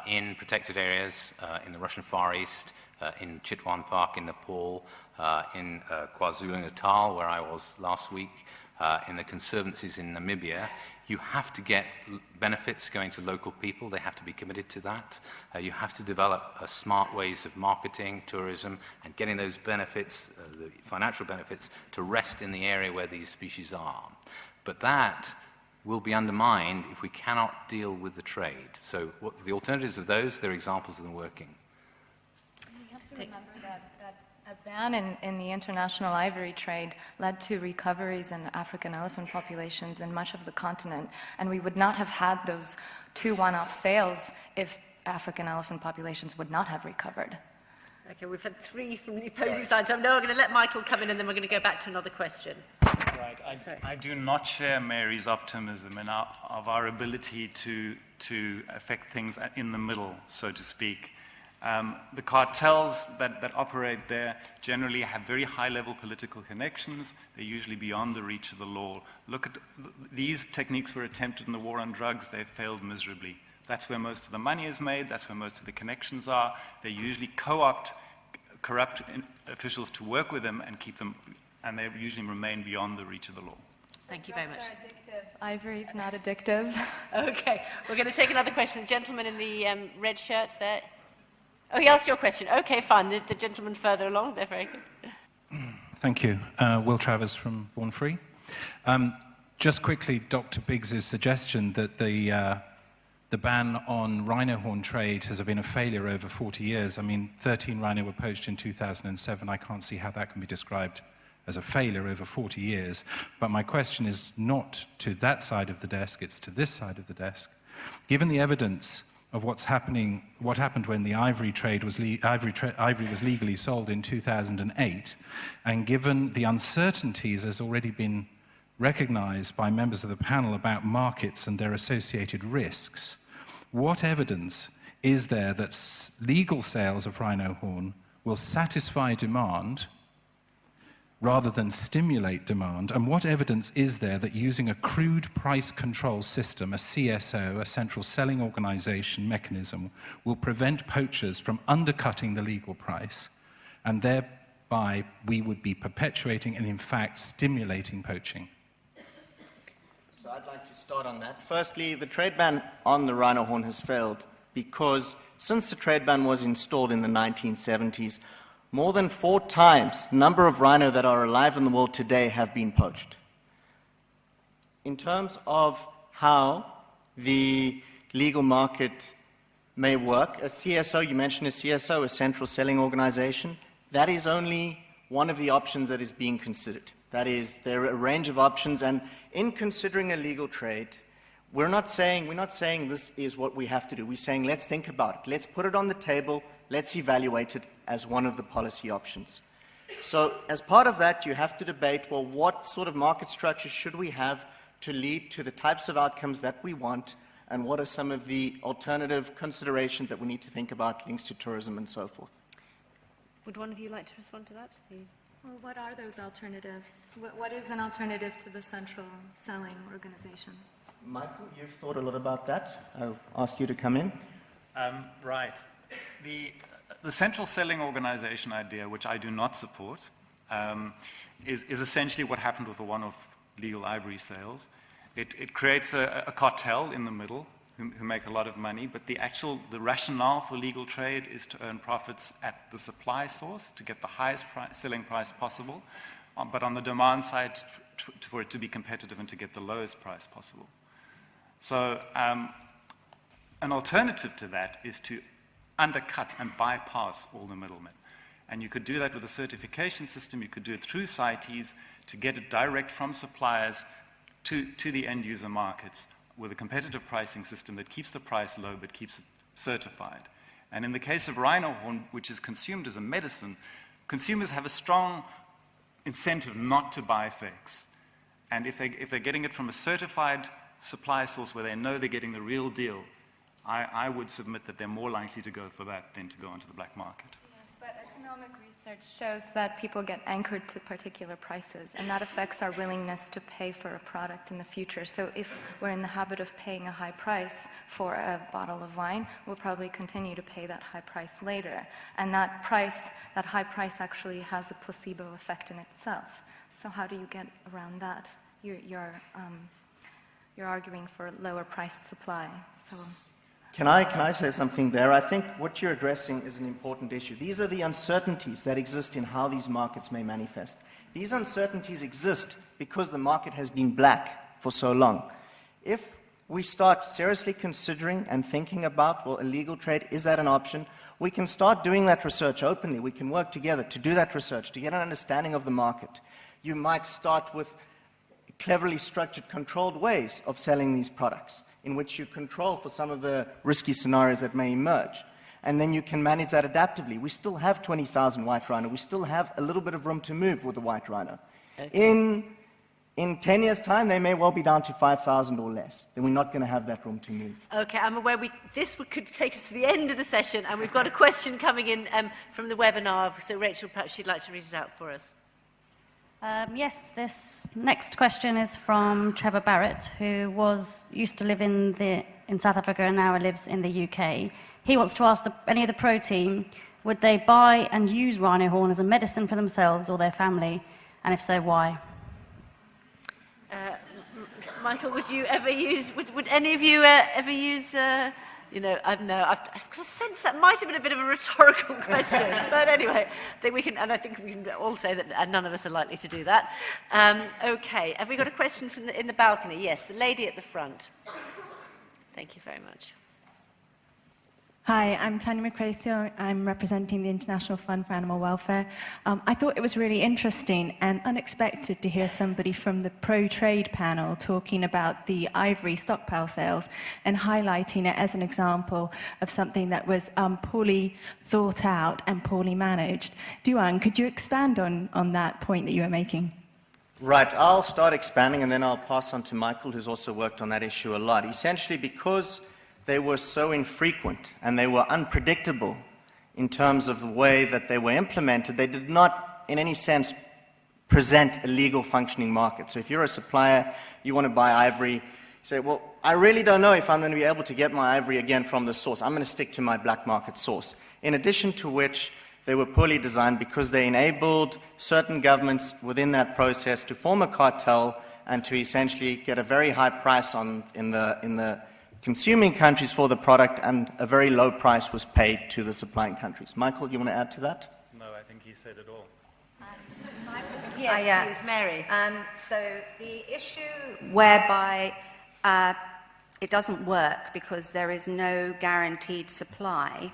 in protected areas in the Russian Far East, in Chitwan Park in Nepal, in KwaZulu-Natal, where I was last week, in the conservancies in Namibia. You have to get benefits going to local people. They have to be committed to that. You have to develop smart ways of marketing, tourism, and getting those benefits, the financial benefits, to rest in the area where these species are. But that will be undermined if we cannot deal with the trade. So the alternatives of those, they're examples of them working.
We have to remember that a ban in the international ivory trade led to recoveries in African elephant populations in much of the continent, and we would not have had those 2 one-off sales if African elephant populations would not have recovered.
Okay, we've had 3 from the opposing side, so now we're going to let Michael come in and then we're going to go back to another question.
Right. I do not share Mary's optimism of our ability to affect things in the middle, so to speak. The cartels that operate there generally have very high-level political connections. They're usually beyond the reach of the law. Look at these techniques were attempted in the war on drugs. They've failed miserably. That's where most of the money is made. That's where most of the connections are. They usually co-opt corrupt officials to work with them and keep them, and they usually remain beyond the reach of the law.
Thank you very much.
Ivory is not addictive.
Okay, we're going to take another question. The gentleman in the red shirt there. Oh, he asked your question. Okay, fine. The gentleman further along, they're very good.
Thank you. Will Travers from Born Free. Just quickly, Dr. Biggs's suggestion that the ban on rhino horn trade has been a failure over 40 years. I mean, 13 rhino were poached in 2007. I can't see how that can be described as a failure over 40 years. But my question is not to that side of the desk, it's to this side of the desk. Given the evidence of what happened when the ivory was legally sold in 2008, and given the uncertainties as already been recognized by members of the panel about markets and their associated risks, what evidence is there that legal sales of rhino horn will satisfy demand rather than stimulate demand? And what evidence is there that using a crude price control system, a CSO, a central selling organization mechanism, will prevent poachers from undercutting the legal price, and thereby we would be perpetuating and in fact stimulating poaching?
So I'd like to start on that. Firstly, the trade ban on the rhino horn has failed because since the trade ban was installed in the 1970s, more than 4 times the number of rhino that are alive in the world today have been poached. In terms of how the legal market may work, a CSO, you mentioned a CSO, a central selling organization, that is only one of the options that is being considered. That is, there are a range of options, and in considering a legal trade, we're not saying this is what we have to do. We're saying let's think about it. Let's put it on the table. Let's evaluate it as one of the policy options. So as part of that, you have to debate, well, what sort of market structure should we have to lead to the types of outcomes that we want, and what are some of the alternative considerations that we need to think about, links to tourism and so forth.
Would one of you like to respond to that?
Well, what are those alternatives? What is an alternative to the central selling organization?
Michael, you've thought a lot about that. I'll ask you to come in.
Right. The central selling organization idea, which I do not support, is essentially what happened with the one-off legal ivory sales. It creates a cartel in the middle who make a lot of money, but the rationale for legal trade is to earn profits at the supply source, to get the highest selling price possible, but on the demand side, for it to be competitive and to get the lowest price possible. So an alternative to that is to undercut and bypass all the middlemen. And you could do that with a certification system. You could do it through CITES to get it direct from suppliers to the end user markets with a competitive pricing system that keeps the price low but keeps it certified. And in the case of rhino horn, which is consumed as a medicine, consumers have a strong incentive not to buy fakes. And if they're getting it from a certified supply source where they know they're getting the real deal, I would submit that they're more likely to go for that than to go onto the black market.
Yes, but economic research shows that people get anchored to particular prices, and that affects our willingness to pay for a product in the future. So if we're in the habit of paying a high price for a bottle of wine, we'll probably continue to pay that high price later. And that high price actually has a placebo effect in itself. So how do you get around that? You're arguing for lower priced supply. So.
Can I say something there? I think what you're addressing is an important issue. These are the uncertainties that exist in how these markets may manifest. These uncertainties exist because the market has been black for so long. If we start seriously considering and thinking about, well, illegal trade, is that an option? We can start doing that research openly. We can work together to do that research, to get an understanding of the market. You might start with cleverly structured, controlled ways of selling these products, in which you control for some of the risky scenarios that may emerge. And then you can manage that adaptively. We still have 20,000 white rhino. We still have a little bit of room to move with the white rhino. Okay. In 10 years' time, they may well be down to 5,000 or less. Then we're not going to have that room to move.
Okay, I'm aware this could take us to the end of the session, and we've got a question coming in from the webinar. So Rachel, perhaps you'd like to read it out for us.
Yes, this next question is from Trevor Barrett, who used to live in South Africa and now lives in the UK. He wants to ask any of the pro team, would they buy and use rhino horn as a medicine for themselves or their family? And if so, why?
Michael, would you ever use, would any of you ever use, I've got a sense that might have been a bit of a rhetorical question. But anyway, I think we can all say that none of us are likely to do that. Okay, have we got a question in the balcony? Yes, the lady at the front. Thank you very much.
Hi, I'm Tanya McCracio. I'm representing the International Fund for Animal Welfare. I thought it was really interesting and unexpected to hear somebody from the pro-trade panel talking about the ivory stockpile sales and highlighting it as an example of something that was poorly thought out and poorly managed. Duan, could you expand on that point that you were making?
Right, I'll start expanding and then I'll pass on to Michael, who's also worked on that issue a lot. Essentially, because they were so infrequent and they were unpredictable in terms of the way that they were implemented, they did not, in any sense, present a legal functioning market. So if you're a supplier, you want to buy ivory, you say, well, I really don't know if I'm going to be able to get my ivory again from the source. I'm going to stick to my black market source. In addition to which, they were poorly designed because they enabled certain governments within that process to form a cartel and to essentially get a very high price in the consuming countries for the product, and a very low price was paid to the supplying countries. Michael, you want to add to that?
No, I think he said it all.
Yes, please, Mary.
So the issue whereby it doesn't work because there is no guaranteed supply,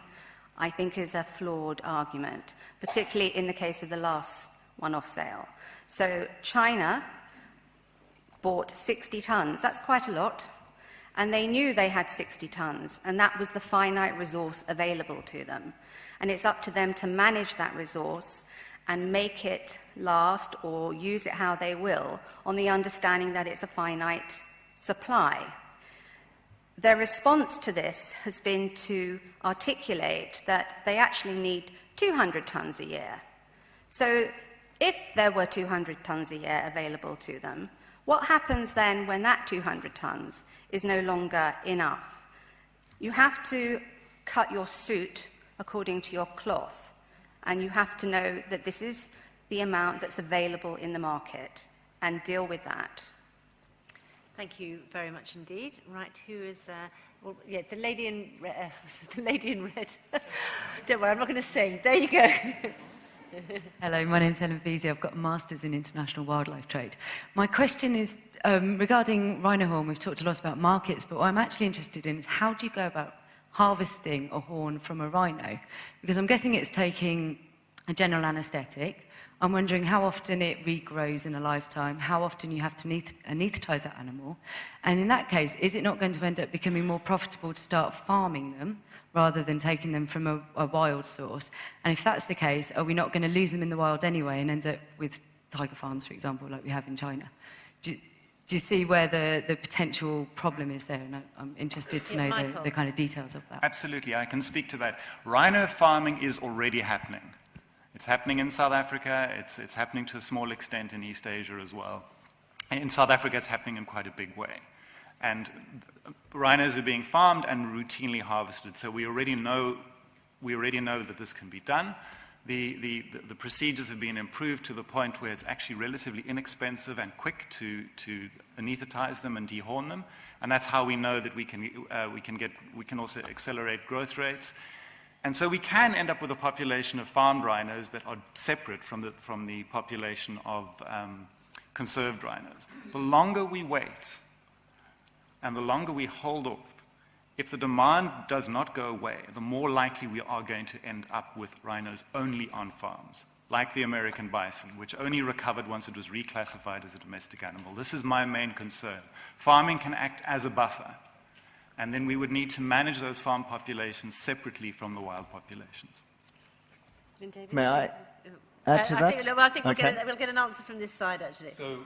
I think is a flawed argument, particularly in the case of the last one-off sale. So China bought 60 tons. That's quite a lot. And they knew they had 60 tons, and that was the finite resource available to them. And it's up to them to manage that resource and make it last or use it how they will, on the understanding that it's a finite supply. Their response to this has been to articulate that they actually need 200 tons a year. So if there were 200 tons a year available to them, what happens then when that 200 tons is no longer enough? You have to cut your suit according to your cloth, and you have to know that this is the amount that's available in the market and deal with that.
Thank you very much indeed. Right, who is... well, yeah, the lady in red. The lady in red. Don't worry, I'm not going to sing. There you go.
Hello, my name's Helen Veazey. I've got a Master's in International Wildlife Trade. My question is regarding rhino horn. We've talked a lot about markets, but what I'm actually interested in is how do you go about harvesting a horn from a rhino? Because I'm guessing it's taking a general anaesthetic. I'm wondering how often it regrows in a lifetime, how often you have to anaesthetise that animal. And in that case, is it not going to end up becoming more profitable to start farming them rather than taking them from a wild source? And if that's the case, are we not going to lose them in the wild anyway and end up with tiger farms, for example, like we have in China? Do you see where the potential problem is there? And I'm interested to know the kind of details of that.
Absolutely, I can speak to that. Rhino farming is already happening. It's happening in South Africa, it's happening to a small extent in East Asia as well. In South Africa, it's happening in quite a big way. And rhinos are being farmed and routinely harvested, so we already know that this can be done. The procedures have been improved to the point where it's actually relatively inexpensive and quick to anaesthetize them and dehorn them, and that's how we know that we can also accelerate growth rates. And so we can end up with a population of farmed rhinos that are separate from the population of conserved rhinos. The longer we wait and the longer we hold off, if the demand does not go away, the more likely we are going to end up with rhinos only on farms, like the American bison, which only recovered once it was reclassified as a domestic animal. This is my main concern. Farming can act as a buffer, and then we would need to manage those farm populations separately from the wild populations.
May I add to that?
I think we'll get an answer from this side, actually.
So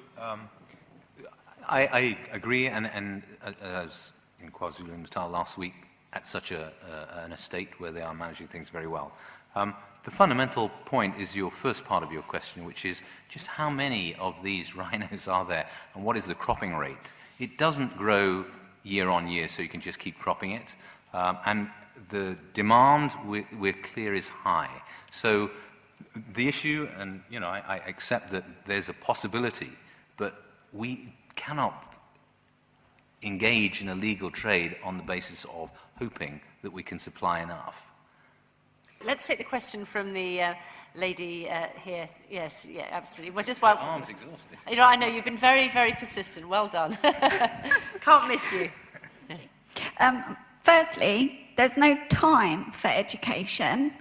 I agree, and as in KwaZulu-Natal last week, at such an estate where they are managing things very well. The fundamental point is your first part of your question, which is just how many of these rhinos are there, and what is the cropping rate? It doesn't grow year on year, so you can just keep cropping it. And the demand, we're clear, is high. So the issue, and I accept that there's a possibility, but we cannot engage in a legal trade on the basis of hoping that we can supply enough.
Let's take the question from the lady here. Yes, yeah, absolutely. Well, just while
arms exhausted.
I know you've been very, very persistent. Well done. Can't miss you.
Firstly, there's no time for education.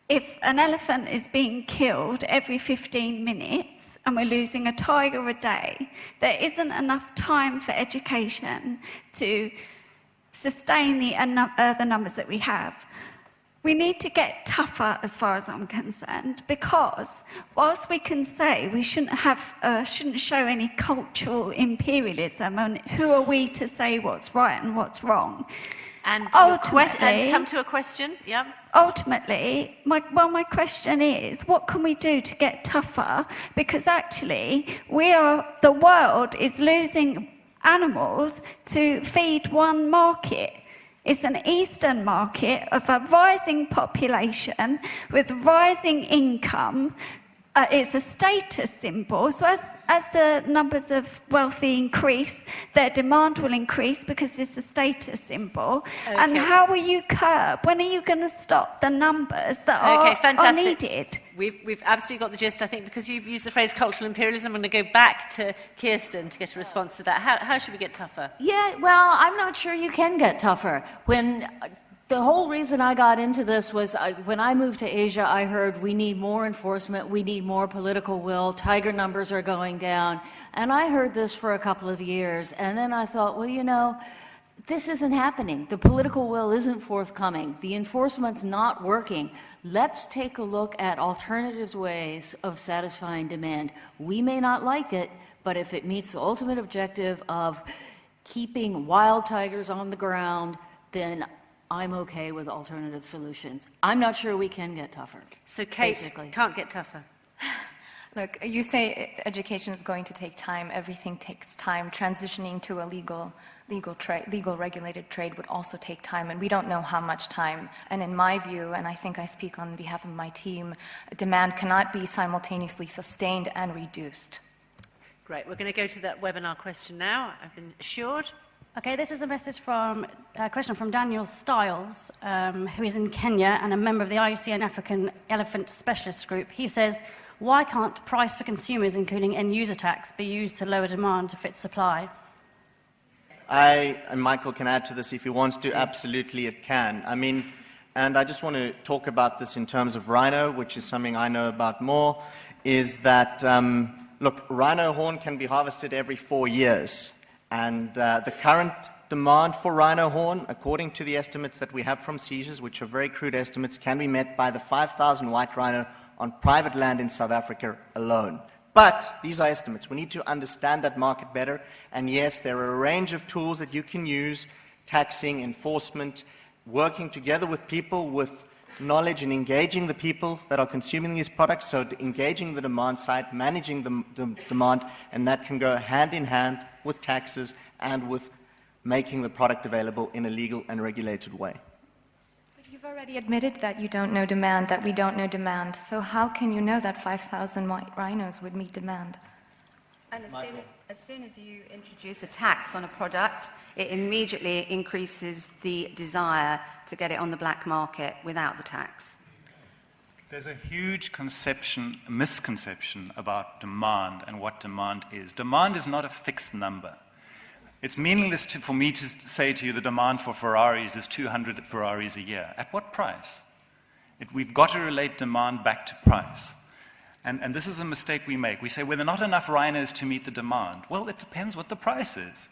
If an elephant is being killed every 15 minutes and we're losing a tiger a day, there isn't enough time for education to sustain the numbers that we have. We need to get tougher, as far as I'm concerned, because whilst we can say we shouldn't show any cultural imperialism, and who are we to say what's right and what's wrong?
And come to a question. Yeah.
Ultimately, my question is, what can we do to get tougher? Because actually, the world is losing animals to feed one market. It's an Eastern market of a rising population with rising income. It's a status symbol. So as the numbers of wealthy increase, their demand will increase because it's a status symbol. Okay. And how will you curb? When are you going to stop the numbers that are needed?
We've absolutely got the gist, I think, because you used the phrase cultural imperialism. I'm going to go back to Kirsten to get a response to that. How should we get tougher?
Yeah, well, I'm not sure you can get tougher. The whole reason I got into this was when I moved to Asia, I heard we need more enforcement, we need more political will, tiger numbers are going down. And I heard this for a couple of years. And then I thought, well, this isn't happening. The political will isn't forthcoming. The enforcement's not working. Let's take a look at alternative ways of satisfying demand. We may not like it, but if it meets the ultimate objective of keeping wild tigers on the ground, then I'm okay with alternative solutions. I'm not sure we can get tougher.
So Kate can't get tougher.
Look, you say education is going to take time, everything takes time. Transitioning to a legal regulated trade would also take time, and we don't know how much time. And in my view, and I think I speak on behalf of my team, demand cannot be simultaneously sustained and reduced.
Great, we're going to go to that webinar question now, I've been assured.
Okay, this is a question from Daniel Stiles, who is in Kenya and a member of the IUCN African Elephant Specialist Group. He says, why can't price for consumers, including end-user tax, be used to lower demand to fit supply?
And Michael can add to this if he wants to. Absolutely, it can. I mean, and I just want to talk about this in terms of rhino, which is something I know about more, is that, look, rhino horn can be harvested every 4 years. And the current demand for rhino horn, according to the estimates that we have from seizures, which are very crude estimates, can be met by the 5,000 white rhino on private land in South Africa alone. But these are estimates. We need to understand that market better. And yes, there are a range of tools that you can use, taxing, enforcement, working together with people with knowledge and engaging the people that are consuming these products, so engaging the demand side, managing the demand, and that can go hand in hand with taxes and with making the product available in a legal and regulated way.
But you've already admitted that you don't know demand, that we don't know demand. So how can you know that 5,000 white rhinos would meet demand?
And as soon as you introduce a tax on a product, it immediately increases the desire to get it on the black market without the tax.
There's a huge misconception about demand and what demand is. Demand is not a fixed number. It's meaningless for me to say to you the demand for Ferraris is 200 Ferraris a year. At what price? We've got to relate demand back to price. And this is a mistake we make. We say, well, there are not enough rhinos to meet the demand. Well, it depends what the price is.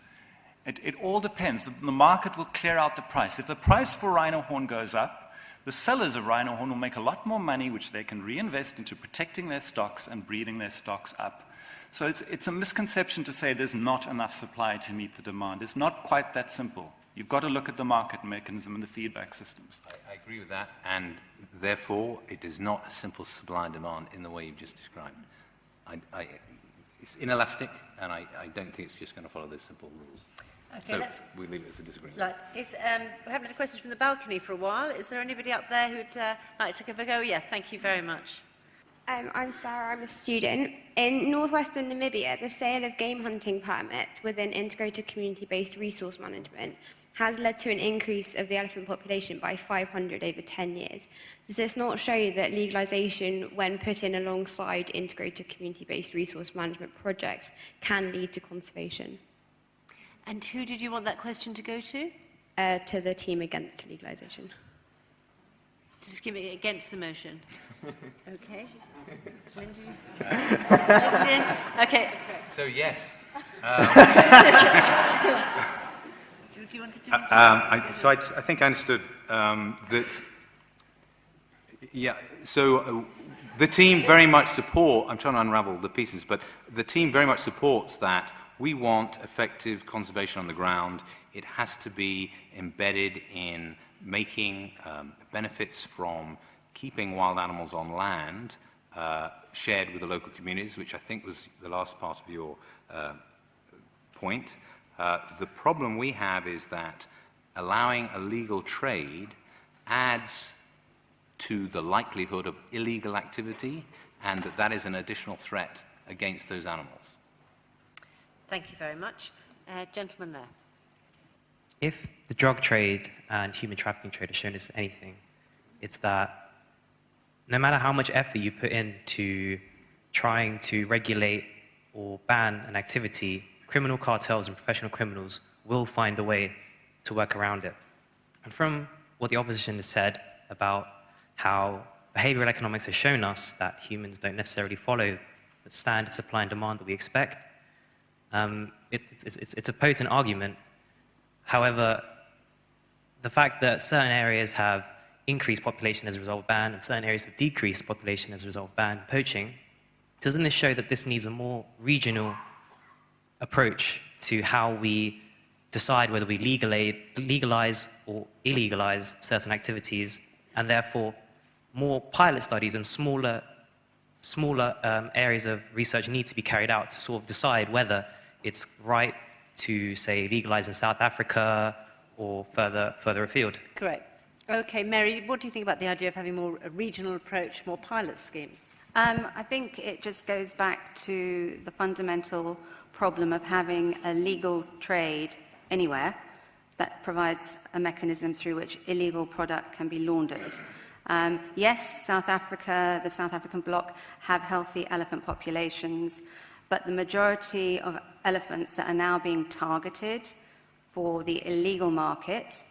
It all depends. The market will clear out the price. If the price for rhino horn goes up, the sellers of rhino horn will make a lot more money, which they can reinvest into protecting their stocks and breeding their stocks up. So it's a misconception to say there's not enough supply to meet the demand. It's not quite that simple. You've got to look at the market mechanism and the feedback systems.
I agree with that, and therefore it is not a simple supply and demand in the way you've just described. It's inelastic, and I don't think it's just going to follow those simple rules.
Okay,
so we leave it as a disagreement.
Right. We haven't had a question from the balcony for a while. Is there anybody up there who'd like to give a go? Yeah, thank you very much.
I'm Sarah, I'm a student. In northwestern Namibia, the sale of game hunting permits within integrated community-based resource management has led to an increase of the elephant population by 500 over 10 years. Does this not show that legalisation, when put in alongside integrated community-based resource management projects, can lead to conservation?
And who did you want that question to go to?
To the team against legalisation.
Just give it against the motion. Okay. Okay.
So yes.
Do you want to do
I think I understood that. Yeah. So the team very much support. I'm trying to unravel the pieces, but the team very much supports that. We want effective conservation on the ground. It has to be embedded in making benefits from keeping wild animals on land shared with the local communities, which I think was the last part of your point. The problem we have is that allowing a legal trade adds to the likelihood of illegal activity, and that is an additional threat against those animals.
Thank you very much. Gentleman there.
If the drug trade and human trafficking trade has shown us anything, it's that no matter how much effort you put into trying to regulate or ban an activity, criminal cartels and professional criminals will find a way to work around it. And from what the opposition has said about how behavioral economics has shown us that humans don't necessarily follow the standard supply and demand that we expect, it's a potent argument. However, the fact that certain areas have increased population as a result of ban and certain areas have decreased population as a result of ban poaching, doesn't this show that this needs a more regional approach to how we decide whether we legalize or illegalize certain activities, and therefore more pilot studies and smaller smaller areas of research need to be carried out to sort of decide whether it's right to, say, legalize in South Africa or further afield.
Correct. Okay, Mary, what do you think about the idea of having more a regional approach, more pilot schemes?
I think it just goes back to the fundamental problem of having a legal trade anywhere that provides a mechanism through which illegal product can be laundered. Yes, South Africa, the South African bloc, have healthy elephant populations, but the majority of elephants that are now being targeted for the illegal market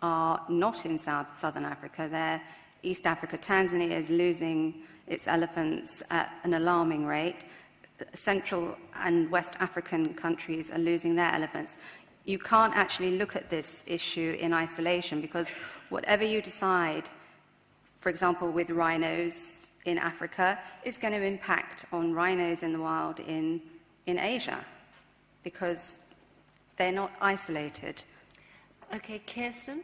are not in Southern Africa. They're East Africa. Tanzania is losing its elephants at an alarming rate. Central and West African countries are losing their elephants. You can't actually look at this issue in isolation, because whatever you decide, for example, with rhinos in Africa, is going to impact on rhinos in the wild in Asia, because they're not isolated.
Okay, Kirsten?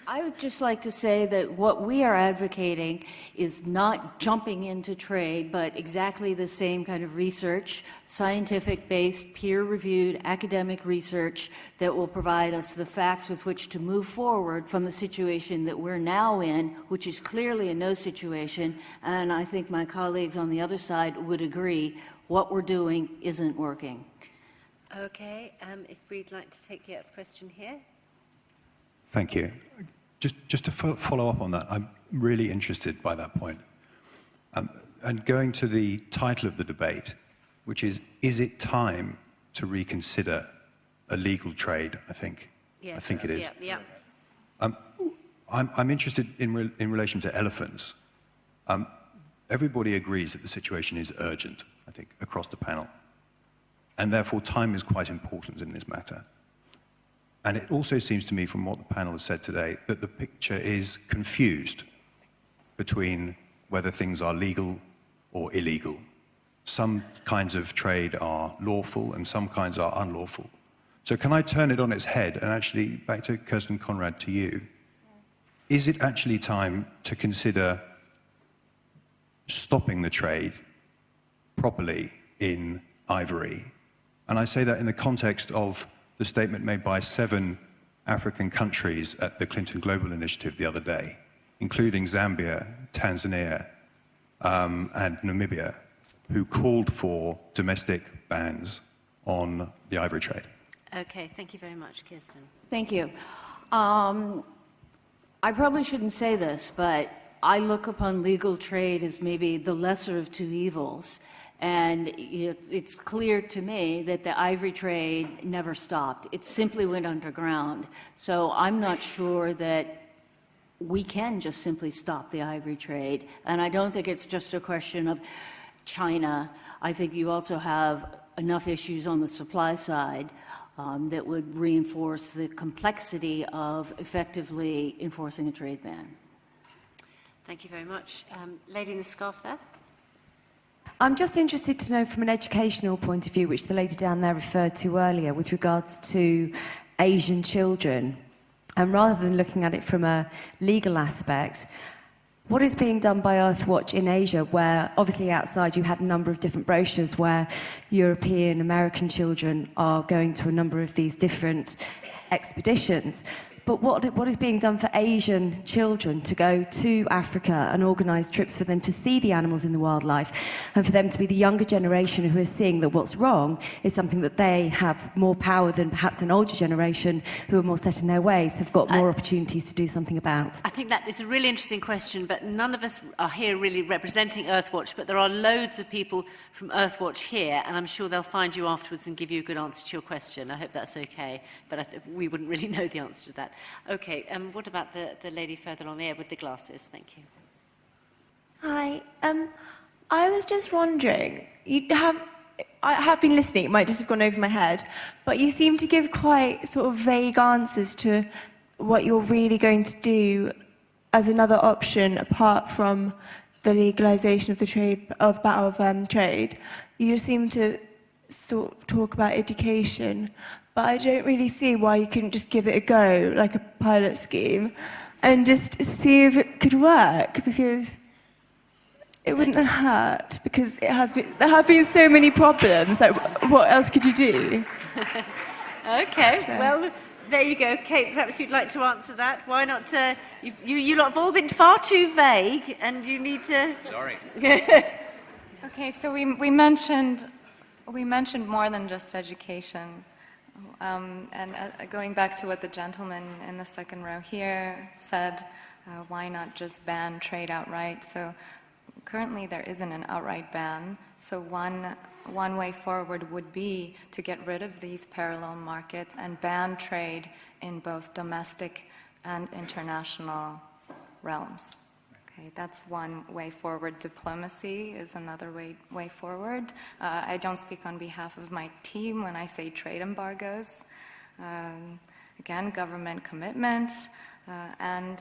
I would just like to say that what we are advocating is not jumping into trade, but exactly the same kind of research, scientific-based, peer-reviewed academic research that will provide us the facts with which to move forward from the situation that we're now in, which is clearly a no situation, and I think my colleagues on the other side would agree what we're doing isn't working.
Okay, if we'd like to take the question here.
Thank you. Just to follow up on that, I'm really interested by that point. And going to the title of the debate, which is it time to reconsider a legal trade, I think.
Yes,
I think it is.
Yeah.
I'm interested in relation to elephants. Everybody agrees that the situation is urgent, I think, across the panel. And therefore, time is quite important in this matter. And it also seems to me, from what the panel has said today, that the picture is confused between whether things are legal or illegal. Some kinds of trade are lawful and some kinds are unlawful. So can I turn it on its head and actually, back to Kirsten Conrad, to you, is it actually time to consider stopping the trade properly in ivory? And I say that in the context of the statement made by 7 African countries at the Clinton Global Initiative the other day, including Zambia, Tanzania, and Namibia, who called for domestic bans on the ivory trade.
Okay, thank you very much, Kirsten.
Thank you. I probably shouldn't say this, but I look upon legal trade as maybe the lesser of two evils. And it's clear to me that the ivory trade never stopped. It simply went underground. So I'm not sure that we can just simply stop the ivory trade. And I don't think it's just a question of China. I think you also have enough issues on the supply side that would reinforce the complexity of effectively enforcing a trade ban.
Thank you very much. Lady in the scarf there.
I'm just interested to know from an educational point of view, which the lady down there referred to earlier, with regards to Asian children, and rather than looking at it from a legal aspect, what is being done by Earthwatch in Asia, where obviously outside you had a number of different brochures where European, American children are going to a number of these different expeditions. But what is being done for Asian children to go to Africa and organise trips for them to see the animals in the wildlife, and for them to be the younger generation who is seeing that what's wrong is something that they have more power than perhaps an older generation who are more set in their ways, have got more opportunities to do something about?
I think that is a really interesting question, but none of us are here really representing Earthwatch, but there are loads of people from Earthwatch here, and I'm sure they'll find you afterwards and give you a good answer to your question. I hope that's okay, but we wouldn't really know the answer to that. Okay, what about the lady further on there with the glasses? Thank you.
Hi, I was just wondering, I have been listening, it might just have gone over my head, but you seem to give quite sort of vague answers to what you're really going to do as another option apart from the legalisation of the trade. You just seem to sort of talk about education, but I don't really see why you couldn't just give it a go, like a pilot scheme, and just see if it could work, because... It wouldn't hurt because there have been so many problems. Like, what else could you do?
Okay,
So-
well, there you go. Kate, perhaps you'd like to answer that. Why not? You lot have all been far too vague, and you need to...
Sorry.
Okay, so we mentioned more than just education. And going back to what the gentleman in the second row here said, why not just ban trade outright? So currently there isn't an outright ban. So one way forward would be to get rid of these parallel markets and ban trade in both domestic and international realms. Okay, that's one way forward. Diplomacy is another way forward. I don't speak on behalf of my team when I say trade embargoes. Again, government commitment and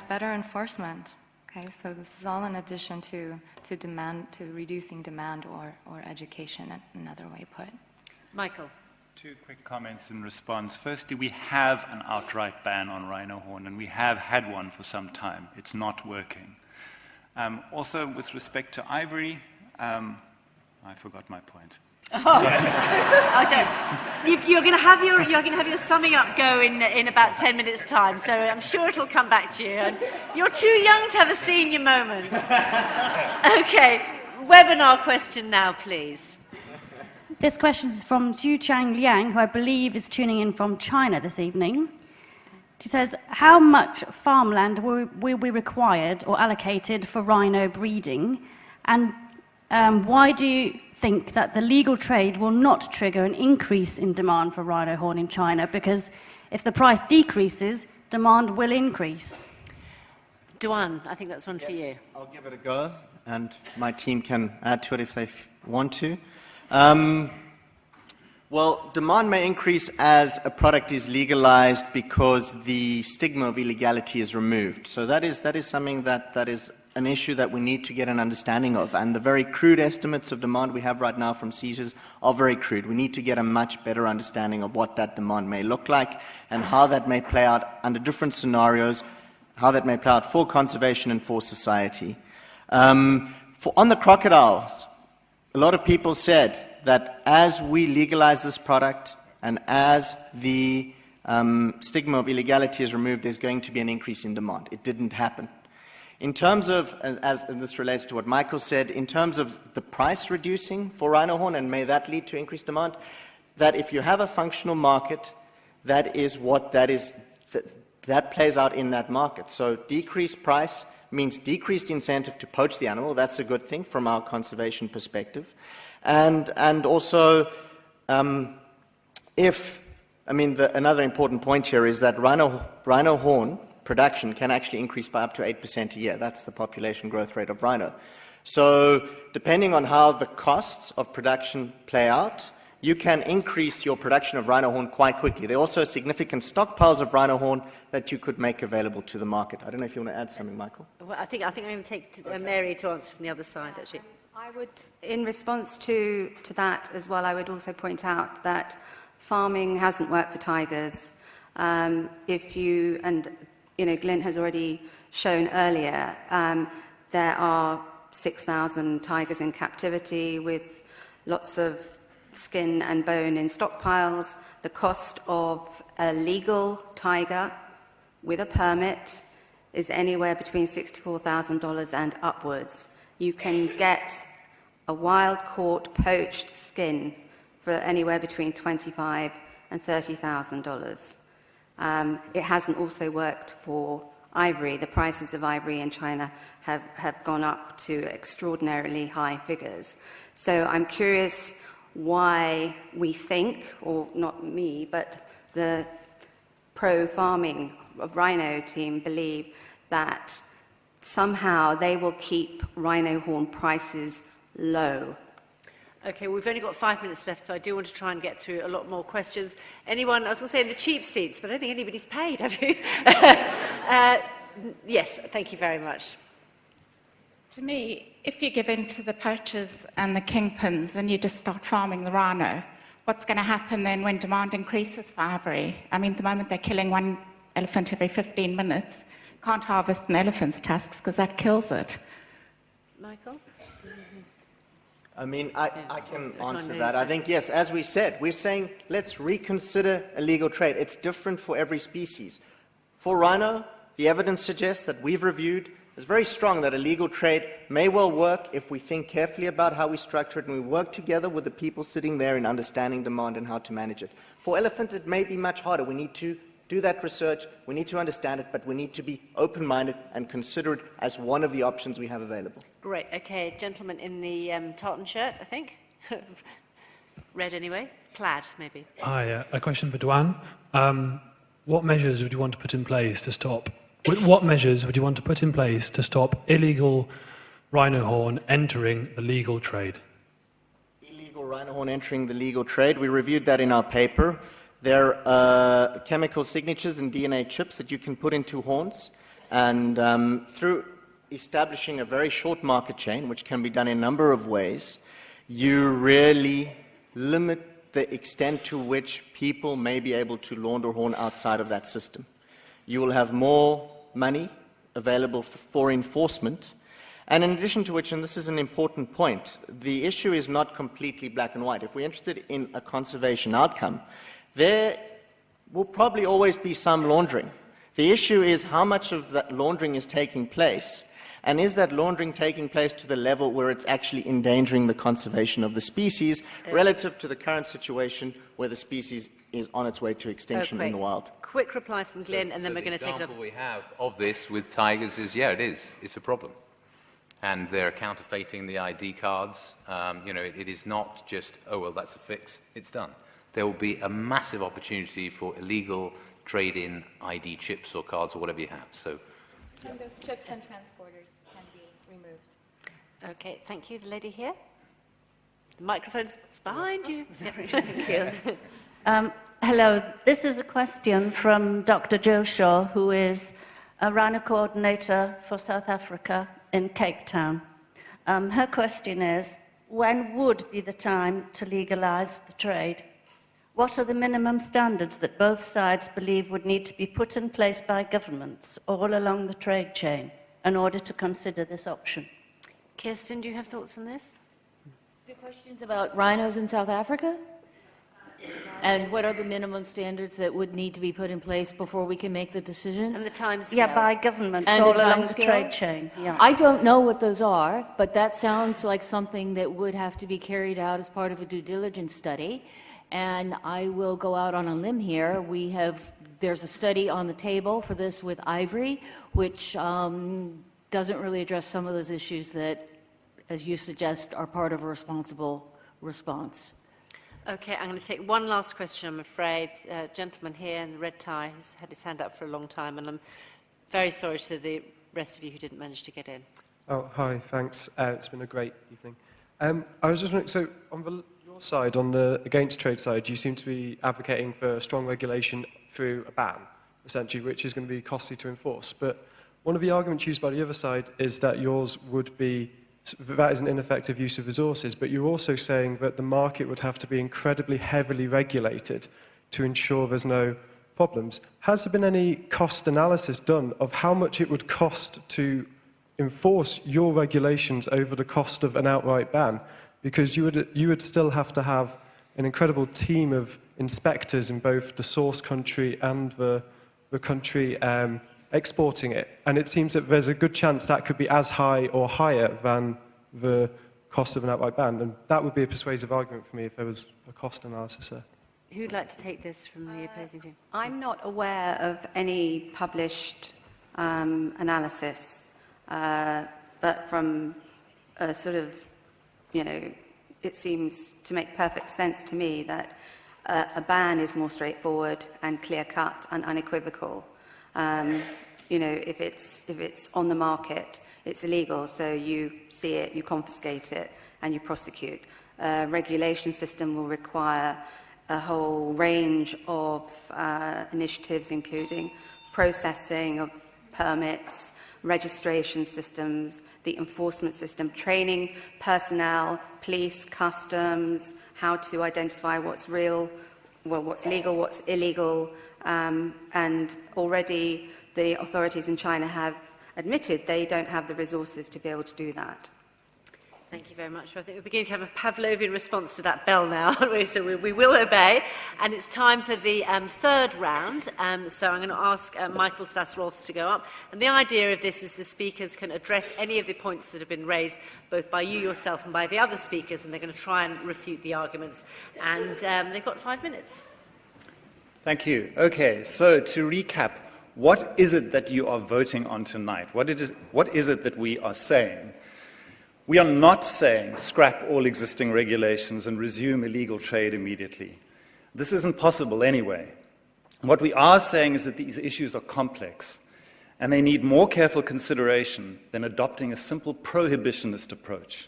better enforcement. Okay, so this is all in addition to reducing demand or education, another way put.
Michael.
2 quick comments in response. Firstly, we have an outright ban on rhino horn, and we have had one for some time. It's not working. Also, with respect to ivory, I forgot my point.
I don't. You're going to have your summing up go in about 10 minutes' time, so I'm sure it'll come back to you. And you're too young to have a senior moment. Okay, webinar question now, please.
This question is from Zhu Chang Liang, who I believe is tuning in from China this evening. She says, how much farmland will be required or allocated for rhino breeding? And why do you think that the legal trade will not trigger an increase in demand for rhino horn in China? Because if the price decreases, demand will increase.
Duan, I think that's one for you.
I'll give it a go, and my team can add to it if they want to. Well, demand may increase as a product is legalized because the stigma of illegality is removed. So that is something that is an issue that we need to get an understanding of. And the very crude estimates of demand we have right now from seizures are very crude. We need to get a much better understanding of what that demand may look like and how that may play out under different scenarios, how that may play out for conservation and for society. On the crocodiles, a lot of people said that as we legalize this product and as the stigma of illegality is removed, there's going to be an increase in demand. It didn't happen. In terms of, as this relates to what Michael said, in terms of the price reducing for rhino horn, and may that lead to increased demand, that if you have a functional market, that plays out in that market. So decreased price means decreased incentive to poach the animal. That's a good thing from our conservation perspective. And also, another important point here is that rhino horn production can actually increase by up to 8% a year. That's the population growth rate of rhino. So depending on how the costs of production play out, you can increase your production of rhino horn quite quickly. There are also significant stockpiles of rhino horn that you could make available to the market. I don't know if you want to add something, Michael.
Well, I think I'm going to take Mary to answer from the other side, actually.
I would, in response to that as well, I would also point out that farming hasn't worked for tigers. Glyn has already shown earlier, there are 6,000 tigers in captivity with lots of skin and bone in stockpiles. The cost of a legal tiger with a permit is anywhere between $64,000 and upwards. You can get a wild-caught, poached skin for anywhere between $25,000 and $30,000. It hasn't also worked for ivory. The prices of ivory in China have gone up to extraordinarily high figures. So I'm curious why we think, or not me, but the pro-farming of rhino team believe that somehow they will keep rhino horn prices low.
Okay, we've only got 5 minutes left, so I do want to try and get through a lot more questions. Anyone, I was going to say in the cheap seats, but I don't think anybody's paid, have you? Yes, thank you very much.
To me, if you give in to the poachers and the kingpins and you just start farming the rhino, what's going to happen then when demand increases for ivory? I mean, the moment they're killing one elephant every 15 minutes, can't harvest an elephant's tusks because that kills it.
Michael?
I mean, I can answer that. I think, yes, as we said, we're saying let's reconsider illegal trade. It's different for every species. For rhino, the evidence suggests that we've reviewed is very strong that illegal trade may well work if we think carefully about how we structure it and we work together with the people sitting there in understanding demand and how to manage it. For elephant, it may be much harder. We need to do that research, we need to understand it, but we need to be open-minded and consider it as one of the options we have available.
Great. Okay, gentleman in the tartan shirt, I think. Red anyway. Plaid, maybe.
Hi, a question for Duan. What measures would you want to put in place to stop? What measures would you want to put in place to stop illegal rhino horn entering the legal trade?
Illegal rhino horn entering the legal trade. We reviewed that in our paper. There are chemical signatures and DNA chips that you can put into horns, and through establishing a very short market chain, which can be done in a number of ways, you really limit the extent to which people may be able to launder horn outside of that system. You will have more money available for enforcement, and in addition to which, and this is an important point, the issue is not completely black and white. If we're interested in a conservation outcome, there will probably always be some laundering. The issue is how much of that laundering is taking place, and is that laundering taking place to the level where it's actually endangering the conservation of the species relative to the current situation where the species is on its way to extinction in the wild.
Quick reply from Glyn, and then we're going to take it up.
The example we have of this with tigers is, yeah, it is. It's a problem. And they're counterfeiting the ID cards. It is not just, oh, well, that's a fix. It's done. There will be a massive opportunity for illegal trade-in ID chips or cards or whatever you have. So,
and those chips and transporters can be removed.
Okay, thank you. The lady here. The microphone's behind you. Thank you.
Hello, this is a question from Dr. Jo Shaw, who is a rhino coordinator for South Africa in Cape Town. Her question is, when would be the time to legalize the trade? What are the minimum standards that both sides believe would need to be put in place by governments all along the trade chain in order to consider this option?
Kirsten, do you have thoughts on this?
The question's about rhinos in South Africa? And what are the minimum standards that would need to be put in place before we can make the decision?
And the timescale?
Yeah, by governments
and
all
the
along the
timescale?
trade chain. Yeah.
I don't know what those are, but that sounds like something that would have to be carried out as part of a due diligence study. And I will go out on a limb here. There's a study on the table for this with Ivory, which doesn't really address some of those issues that, as you suggest, are part of a responsible response.
Okay, I'm going to take one last question, I'm afraid. Gentleman here in the red tie who's had his hand up for a long time, and I'm very sorry to the rest of you who didn't manage to get in.
Oh, hi, thanks. It's been a great evening. I was just wondering, so on your side, on the against trade side, you seem to be advocating for strong regulation through a ban, essentially, which is going to be costly to enforce. But one of the arguments used by the other side is that yours would be that is an ineffective use of resources, but you're also saying that the market would have to be incredibly heavily regulated to ensure there's no problems. Has there been any cost analysis done of how much it would cost to enforce your regulations over the cost of an outright ban? Because you would still have to have an incredible team of inspectors in both the source country and the country exporting it, and it seems that there's a good chance that could be as high or higher than the cost of an outright ban, and that would be a persuasive argument for me if there was a cost analysis there.
Who'd like to take this from the opposing team?
I'm not aware of any published analysis, but from a sort of, it seems to make perfect sense to me that a ban is more straightforward and clear-cut and unequivocal. If it's on the market, it's illegal, so you see it, you confiscate it, and you prosecute. Regulation system will require a whole range of initiatives, including processing of permits, registration systems, the enforcement system, training personnel, police, customs, how to identify what's legal, what's illegal, and already the authorities in China have admitted they don't have the resources to be able to do that.
Thank you very much. I think we're beginning to have a Pavlovian response to that bell now, so we will obey. And it's time for the third round. So I'm going to ask Michael Sass-Rolfs to go up. And the idea of this is the speakers can address any of the points that have been raised, both by you yourself and by the other speakers, and they're going to try and refute the arguments. And they've got 5 minutes.
Thank you. Okay, so to recap, what is it that you are voting on tonight? What is it that we are saying? We are not saying scrap all existing regulations and resume illegal trade immediately. This isn't possible anyway. What we are saying is that these issues are complex and they need more careful consideration than adopting a simple prohibitionist approach.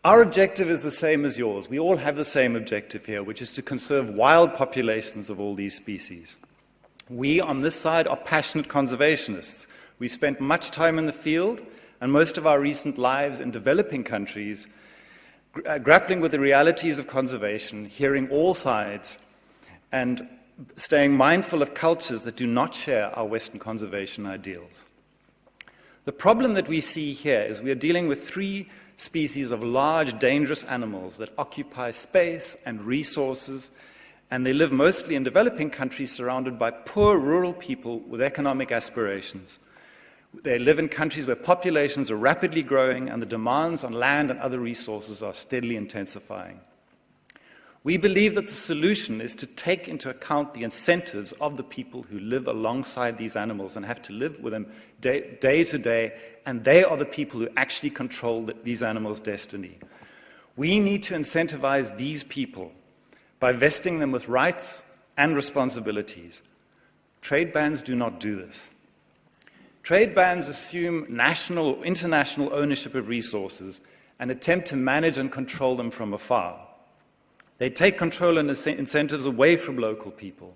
Our objective is the same as yours. We all have the same objective here, which is to conserve wild populations of all these species. We on this side are passionate conservationists. We spent much time in the field and most of our recent lives in developing countries, grappling with the realities of conservation, hearing all sides, and staying mindful of cultures that do not share our Western conservation ideals. The problem that we see here is we are dealing with 3 species of large, dangerous animals that occupy space and resources, and they live mostly in developing countries surrounded by poor rural people with economic aspirations. They live in countries where populations are rapidly growing and the demands on land and other resources are steadily intensifying. We believe that the solution is to take into account the incentives of the people who live alongside these animals and have to live with them day to day, and they are the people who actually control these animals' destiny. We need to incentivize these people by vesting them with rights and responsibilities. Trade bans do not do this. Trade bans assume national or international ownership of resources and attempt to manage and control them from afar. They take control and incentives away from local people,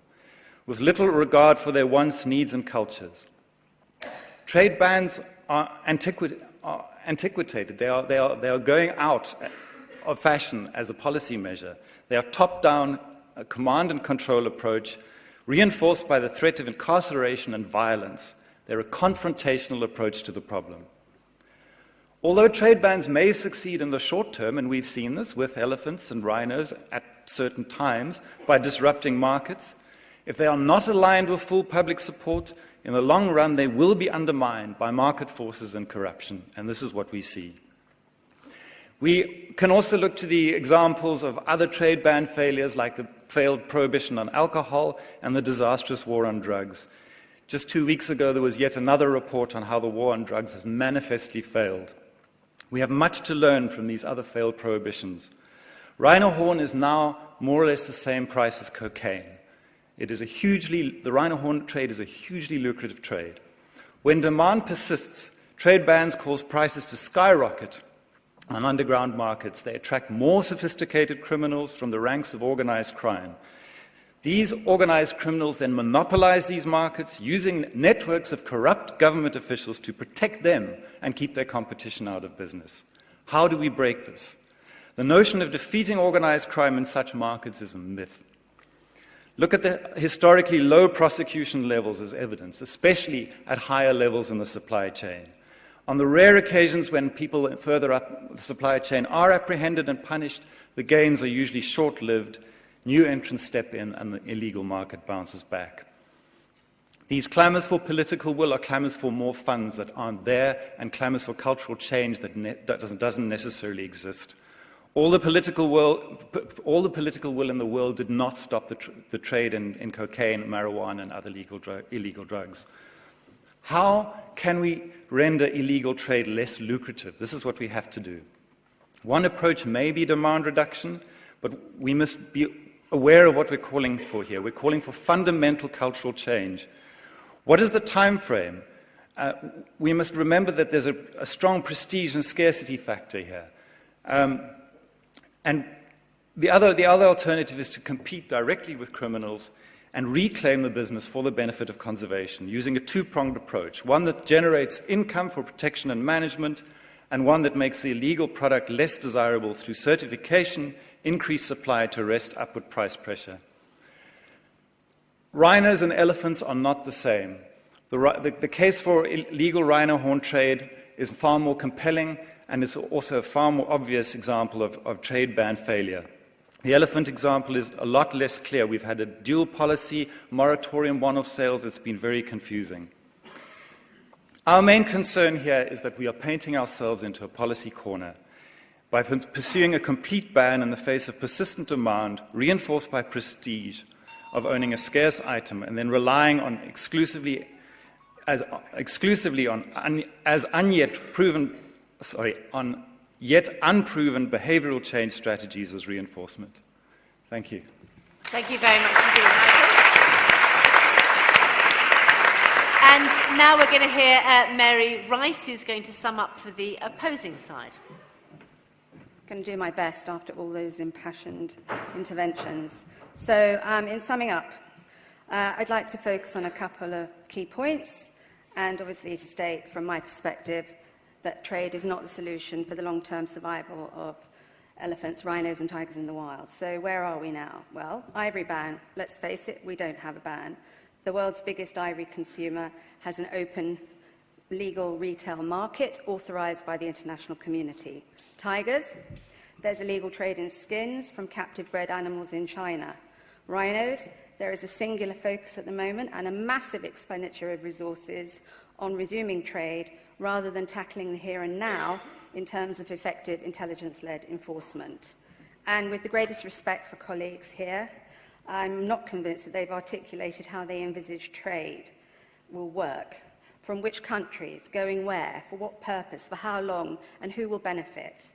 with little regard for their wants, needs, and cultures. Trade bans are antiquated. They are going out of fashion as a policy measure. They are top-down, a command and control approach, reinforced by the threat of incarceration and violence. They're a confrontational approach to the problem. Although trade bans may succeed in the short term, and we've seen this with elephants and rhinos at certain times by disrupting markets, if they are not aligned with full public support, in the long run they will be undermined by market forces and corruption, and this is what we see. We can also look to the examples of other trade ban failures like the failed prohibition on alcohol and the disastrous war on drugs. Just 2 weeks ago, there was yet another report on how the war on drugs has manifestly failed. We have much to learn from these other failed prohibitions. Rhino horn is now more or less the same price as cocaine. The rhino horn trade is a hugely lucrative trade. When demand persists, trade bans cause prices to skyrocket on underground markets. They attract more sophisticated criminals from the ranks of organized crime. These organized criminals then monopolize these markets using networks of corrupt government officials to protect them and keep their competition out of business. How do we break this? The notion of defeating organized crime in such markets is a myth. Look at the historically low prosecution levels as evidence, especially at higher levels in the supply chain. On the rare occasions when people further up the supply chain are apprehended and punished, the gains are usually short-lived. New entrants step in and the illegal market bounces back. These clamors for political will are clamors for more funds that aren't there and clamors for cultural change that doesn't necessarily exist. All the political will in the world did not stop the trade in cocaine, marijuana, and other illegal drugs. How can we render illegal trade less lucrative? This is what we have to do. One approach may be demand reduction, but we must be aware of what we're calling for here. We're calling for fundamental cultural change. What is the time frame? We must remember that there's a strong prestige and scarcity factor here. And the other alternative is to compete directly with criminals and reclaim the business for the benefit of conservation, using a two-pronged approach, one that generates income for protection and management, and one that makes the illegal product less desirable through certification, increased supply to arrest upward price pressure. Rhinos and elephants are not the same. The case for illegal rhino horn trade is far more compelling and is also a far more obvious example of trade ban failure. The elephant example is a lot less clear. We've had a dual policy, moratorium, one-off sales. It's been very confusing. Our main concern here is that we are painting ourselves into a policy corner by pursuing a complete ban in the face of persistent demand, reinforced by prestige of owning a scarce item, and then relying on exclusively on yet unproven behavioral change strategies as reinforcement. Thank you.
Thank you very much indeed, Michael. And now we're going to hear Mary Rice, who's going to sum up for the opposing side.
I'm going to do my best after all those impassioned interventions. So, in summing up, I'd like to focus on a couple of key points, and obviously to state from my perspective that trade is not the solution for the long-term survival of elephants, rhinos and tigers in the wild. So where are we now? Well, ivory ban. Let's face it, we don't have a ban. The world's biggest ivory consumer has an open legal retail market authorised by the international community. Tigers, there's illegal trade in skins from captive bred animals in China. Rhinos, there is a singular focus at the moment and a massive expenditure of resources on resuming trade rather than tackling the here and now in terms of effective intelligence-led enforcement. And with the greatest respect for colleagues here, I'm not convinced that they've articulated how they envisage trade will work. From which countries, going where, for what purpose, for how long, and who will benefit.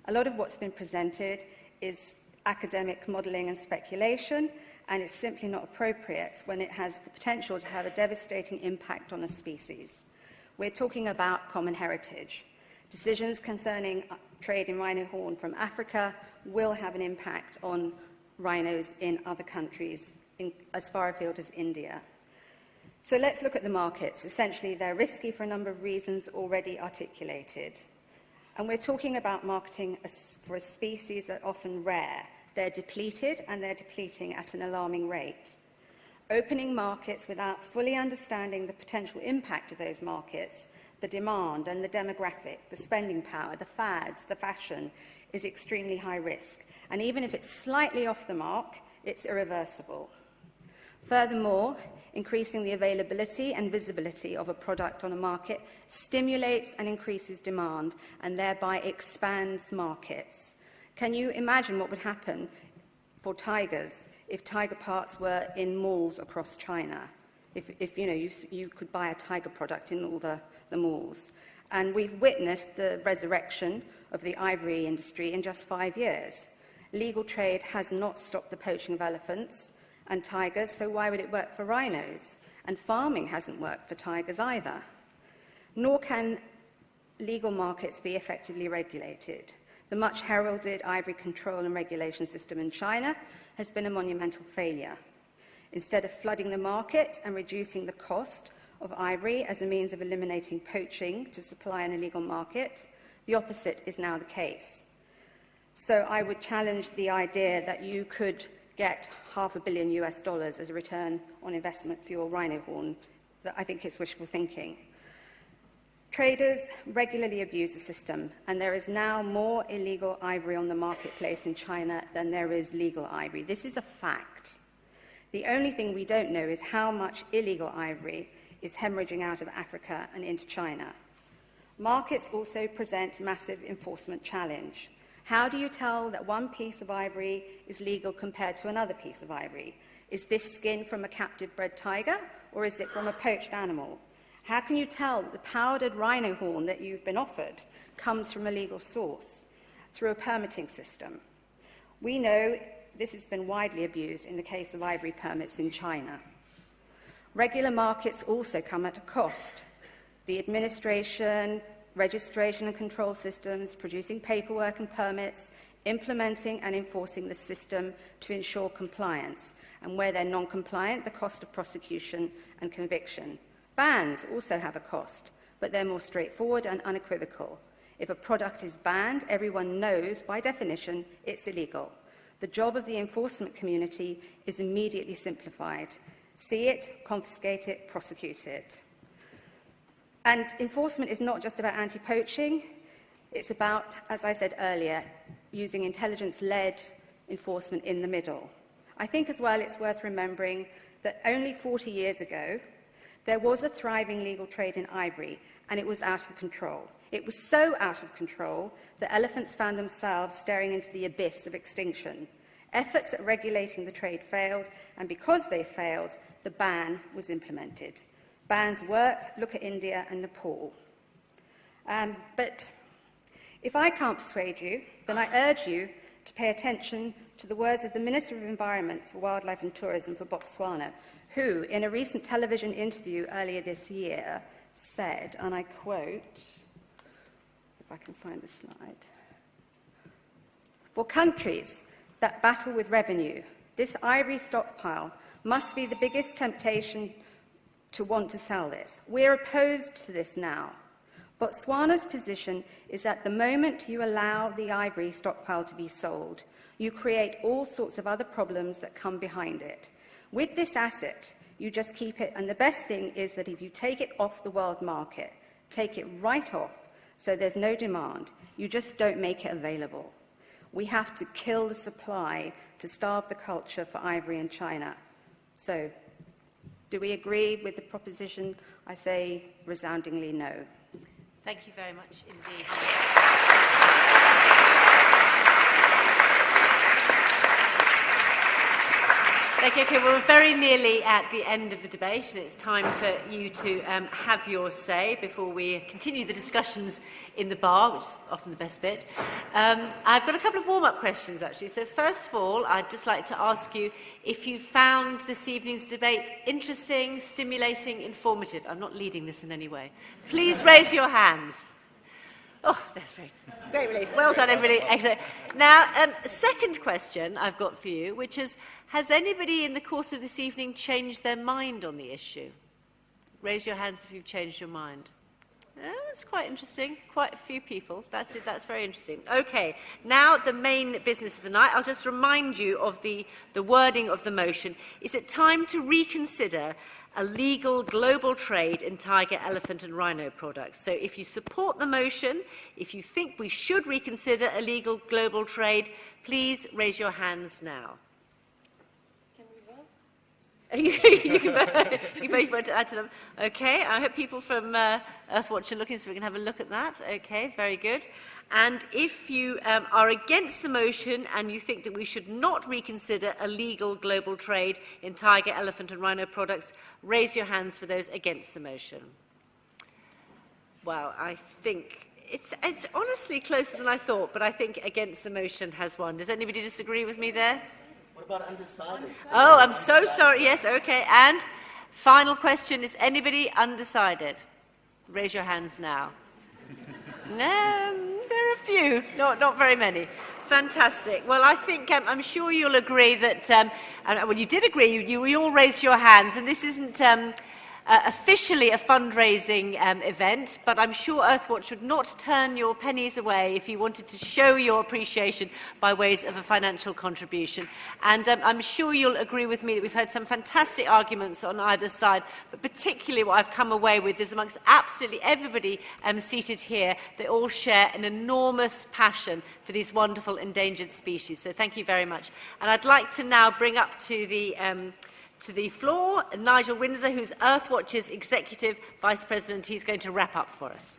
A lot of what's been presented is academic modelling and speculation, and it's simply not appropriate when it has the potential to have a devastating impact on a species. We're talking about common heritage. Decisions concerning trade in rhino horn from Africa will have an impact on rhinos in other countries, as far afield as India. So let's look at the markets. Essentially, they're risky for a number of reasons already articulated. And we're talking about marketing for a species that are often rare. They're depleted, and they're depleting at an alarming rate. Opening markets without fully understanding the potential impact of those markets, the demand and the demographic, the spending power, the fads, the fashion, is extremely high risk. And even if it's slightly off the mark, it's irreversible. Furthermore, increasing the availability and visibility of a product on a market stimulates and increases demand and thereby expands markets. Can you imagine what would happen for tigers if tiger parts were in malls across China? If you could buy a tiger product in all the malls. And we've witnessed the resurrection of the ivory industry in just 5 years. Legal trade has not stopped the poaching of elephants and tigers, so why would it work for rhinos? And farming hasn't worked for tigers either. Nor can legal markets be effectively regulated. The much heralded ivory control and regulation system in China has been a monumental failure. Instead of flooding the market and reducing the cost of ivory as a means of eliminating poaching to supply an illegal market, the opposite is now the case. So I would challenge the idea that you could get $500 million as a return on investment for your rhino horn. I think it's wishful thinking. Traders regularly abuse the system, and there is now more illegal ivory on the marketplace in China than there is legal ivory. This is a fact. The only thing we don't know is how much illegal ivory is hemorrhaging out of Africa and into China. Markets also present massive enforcement challenge. How do you tell that one piece of ivory is legal compared to another piece of ivory? Is this skin from a captive bred tiger, or is it from a poached animal? How can you tell that the powdered rhino horn that you've been offered comes from a legal source? Through a permitting system. We know this has been widely abused in the case of ivory permits in China. Regular markets also come at a cost. The administration, registration and control systems, producing paperwork and permits, implementing and enforcing the system to ensure compliance, and where they're non-compliant, the cost of prosecution and conviction. Bans also have a cost, but they're more straightforward and unequivocal. If a product is banned, everyone knows, by definition, it's illegal. The job of the enforcement community is immediately simplified. See it, confiscate it, prosecute it. And enforcement is not just about anti-poaching, it's about, as I said earlier, using intelligence-led enforcement in the middle. I think as well it's worth remembering that only 40 years ago, there was a thriving legal trade in ivory, and it was out of control. It was so out of control that elephants found themselves staring into the abyss of extinction. Efforts at regulating the trade failed, and because they failed, the ban was implemented. Bans work, look at India and Nepal. But if I can't persuade you, then I urge you to pay attention to the words of the Minister of Environment for Wildlife and Tourism for Botswana, who, in a recent television interview earlier this year, said, and I quote, if I can find the slide, "For countries that battle with revenue, this ivory stockpile must be the biggest temptation to want to sell this. We're opposed to this now. Botswana's position is that the moment you allow the ivory stockpile to be sold, you create all sorts of other problems that come behind it. With this asset, you just keep it, and the best thing is that if you take it off the world market, take it right off, so there's no demand, you just don't make it available. We have to kill the supply to starve the culture for ivory in China." So, do we agree with the proposition? I say resoundingly no.
Thank you very much indeed. Thank you. Okay, well, we're very nearly at the end of the debate, and it's time for you to have your say before we continue the discussions in the bar, which is often the best bit. I've got a couple of warm-up questions, actually. So first of all, I'd just like to ask you if you found this evening's debate interesting, stimulating, informative. I'm not leading this in any way. Please raise your hands. Oh, that's great relief. Well done, everybody. Excellent. Now, second question I've got for you, which is, has anybody in the course of this evening changed their mind on the issue? Raise your hands if you've changed your mind. Oh, that's quite interesting. Quite a few people. That's it. That's very interesting. Okay, now the main business of the night. I'll just remind you of the wording of the motion. Is it time to reconsider a legal global trade in tiger, elephant and rhino products? So if you support the motion, if you think we should reconsider a legal global trade, please raise your hands now. You can both want to add to them. Okay, I hope people from Earthwatch are looking, so we can have a look at that. Okay, very good. And if you are against the motion and you think that we should not reconsider a legal global trade in tiger, elephant and rhino products, raise your hands for those against the motion. Well, I think it's honestly closer than I thought, but I think against the motion has won. Does anybody disagree with me there?
What about undecided?
Oh, I'm so sorry. Yes, okay. And final question, is anybody undecided? Raise your hands now. No, there are a few, not very many. Fantastic. Well, I think I'm sure you'll agree that, well, you did agree, you all raised your hands, and this isn't officially a fundraising event, but I'm sure Earthwatch would not turn your pennies away if you wanted to show your appreciation by ways of a financial contribution. And I'm sure you'll agree with me that we've heard some fantastic arguments on either side, but particularly what I've come away with is amongst absolutely everybody seated here, they all share an enormous passion for these wonderful endangered species. So thank you very much. And I'd like to now bring up to the floor Nigel Windsor, who's Earthwatch's Executive Vice President. He's going to wrap up for us.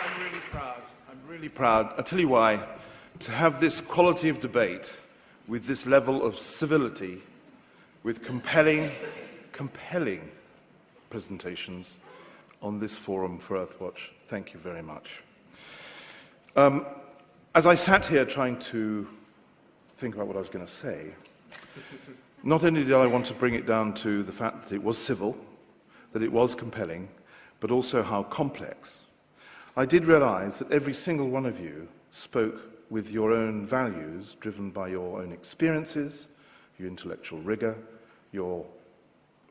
I'm really proud. I'll tell you why. To have this quality of debate with this level of civility, with compelling presentations on this forum for Earthwatch. Thank you very much. As I sat here trying to think about what I was going to say, not only did I want to bring it down to the fact that it was civil, that it was compelling, but also how complex. I did realize that every single one of you spoke with your own values, driven by your own experiences, your intellectual rigor, your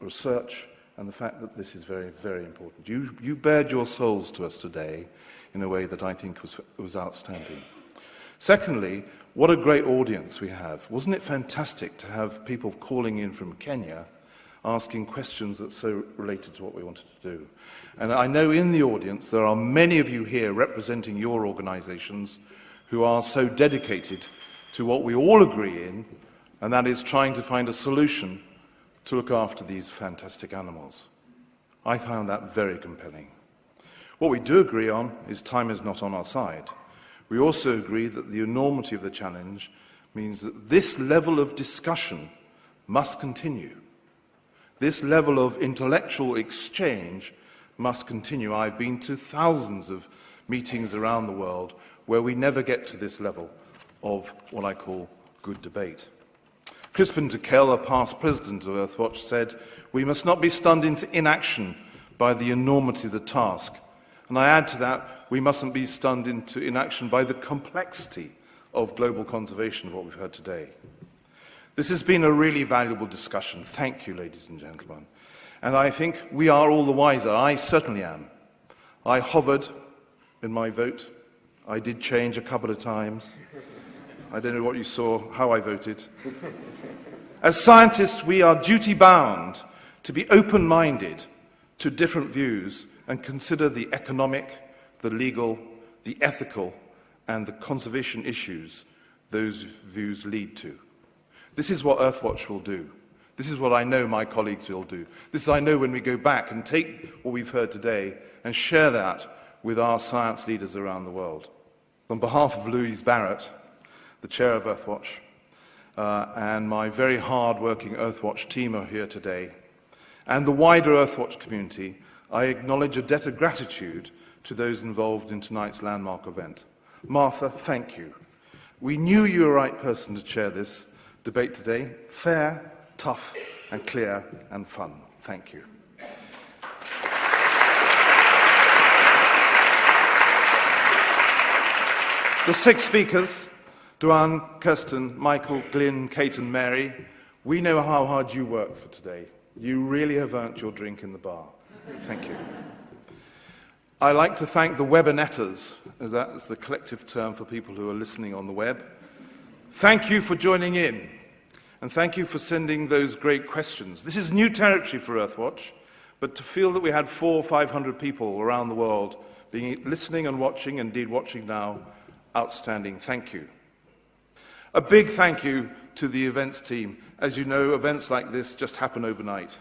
research, and the fact that this is very, very important. You bared your souls to us today in a way that I think was outstanding. Secondly, what a great audience we have. Wasn't it fantastic to have people calling in from Kenya asking questions that so related to what we wanted to do? And I know in the audience there are many of you here representing your organizations who are so dedicated to what we all agree in, and that is trying to find a solution to look after these fantastic animals. I found that very compelling. What we do agree on is time is not on our side. We also agree that the enormity of the challenge means that this level of discussion must continue. This level of intellectual exchange must continue. I've been to thousands of meetings around the world where we never get to this level of what I call good debate. Crispin de Kell, a past president of Earthwatch, said, "We must not be stunned into inaction by the enormity of the task." And I add to that, we mustn't be stunned into inaction by the complexity of global conservation, of what we've heard today. This has been a really valuable discussion. Thank you, ladies and gentlemen. And I think we are all the wiser. I certainly am. I hovered in my vote. I did change a couple of times. I don't know what you saw, how I voted. As scientists, we are duty-bound to be open-minded to different views and consider the economic, the legal, the ethical, and the conservation issues those views lead to. This is what Earthwatch will do. This is what I know my colleagues will do. This is I know when we go back and take what we've heard today and share that with our science leaders around the world. On behalf of Louise Barrett, the chair of Earthwatch, and my very hard-working Earthwatch team are here today, and the wider Earthwatch community, I acknowledge a debt of gratitude to those involved in tonight's landmark event. Martha, thank you. We knew you were the right person to chair this debate today. Fair, tough, and clear, and fun. Thank you. The 6 speakers, Duan, Kirsten, Michael, Glyn, Kate, and Mary, we know how hard you worked for today. You really have earned your drink in the bar. Thank you. I'd like to thank the webinetters, as that is the collective term for people who are listening on the web. Thank you for joining in, and thank you for sending those great questions. This is new territory for Earthwatch, but to feel that we had 400 or 500 people around the world listening and watching, indeed watching now, outstanding. Thank you. A big thank you to the events team. As you know, events like this just happen overnight.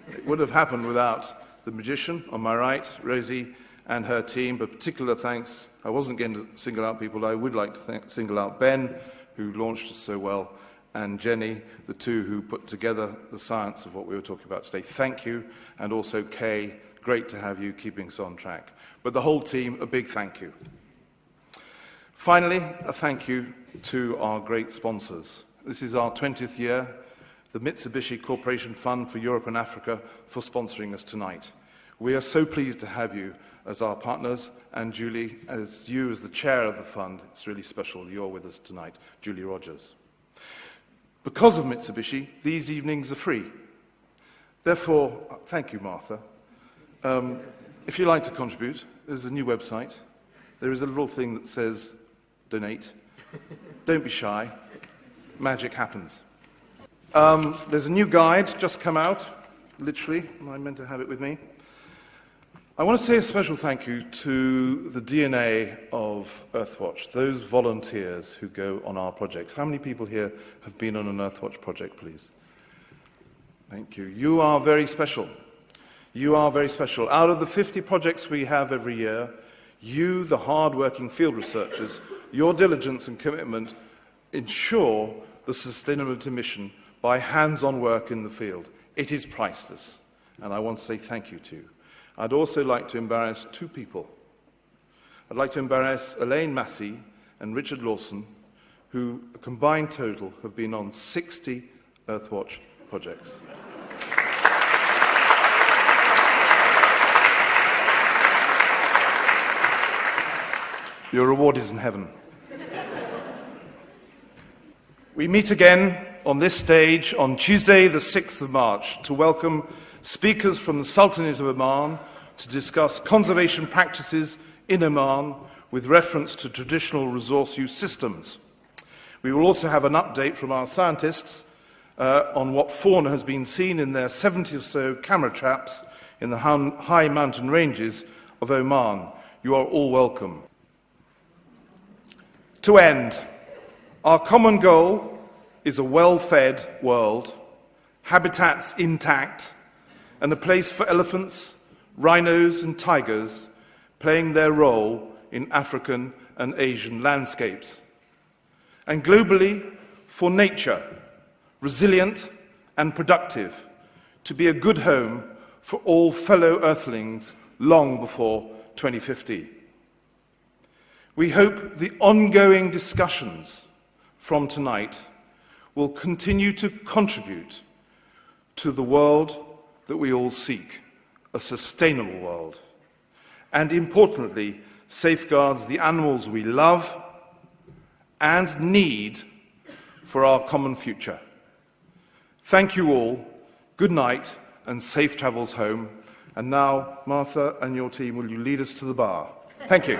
It would have happened without the magician on my right, Rosie, and her team, but particular thanks. I wasn't going to single out people. I would like to single out Ben, who launched us so well, and Jenny, the two who put together the science of what we were talking about today. Thank you. And also Kay, great to have you keeping us on track. But the whole team, a big thank you. Finally, a thank you to our great sponsors. This is our 20th year, the Mitsubishi Corporation Fund for Europe and Africa, for sponsoring us tonight. We are so pleased to have you as our partners, and Julie, as you as the chair of the fund, it's really special you're with us tonight, Julie Rogers. Because of Mitsubishi, these evenings are free. Therefore, thank you, Martha. If you'd like to contribute, there's a new website. There is a little thing that says donate. Don't be shy. Magic happens. There's a new guide just come out, literally. I meant to have it with me. I want to say a special thank you to the DNA of Earthwatch, those volunteers who go on our projects. How many people here have been on an Earthwatch project, please? Thank you. You are very special. You are very special. Out of the 50 projects we have every year, you, the hard-working field researchers, your diligence and commitment ensure the sustainability mission by hands-on work in the field. It is priceless, and I want to say thank you to you. I'd also like to embarrass 2 people. I'd like to embarrass Elaine Massey and Richard Lawson, who, a combined total, have been on 60 Earthwatch projects. Your reward is in heaven. We meet again on this stage on Tuesday, the 6th of March, to welcome speakers from the Sultanate of Oman to discuss conservation practices in Oman with reference to traditional resource use systems. We will also have an update from our scientists on what fauna has been seen in their 70 or so camera traps in the high mountain ranges of Oman. You are all welcome. To end, our common goal is a well-fed world, habitats intact, and a place for elephants, rhinos and tigers playing their role in African and Asian landscapes. And globally, for nature, resilient and productive, to be a good home for all fellow Earthlings long before 2050. We hope the ongoing discussions from tonight will continue to contribute to the world that we all seek, a sustainable world, and importantly, safeguards the animals we love and need for our common future. Thank you all, good night, and safe travels home. And now, Martha and your team, will you lead us to the bar? Thank you.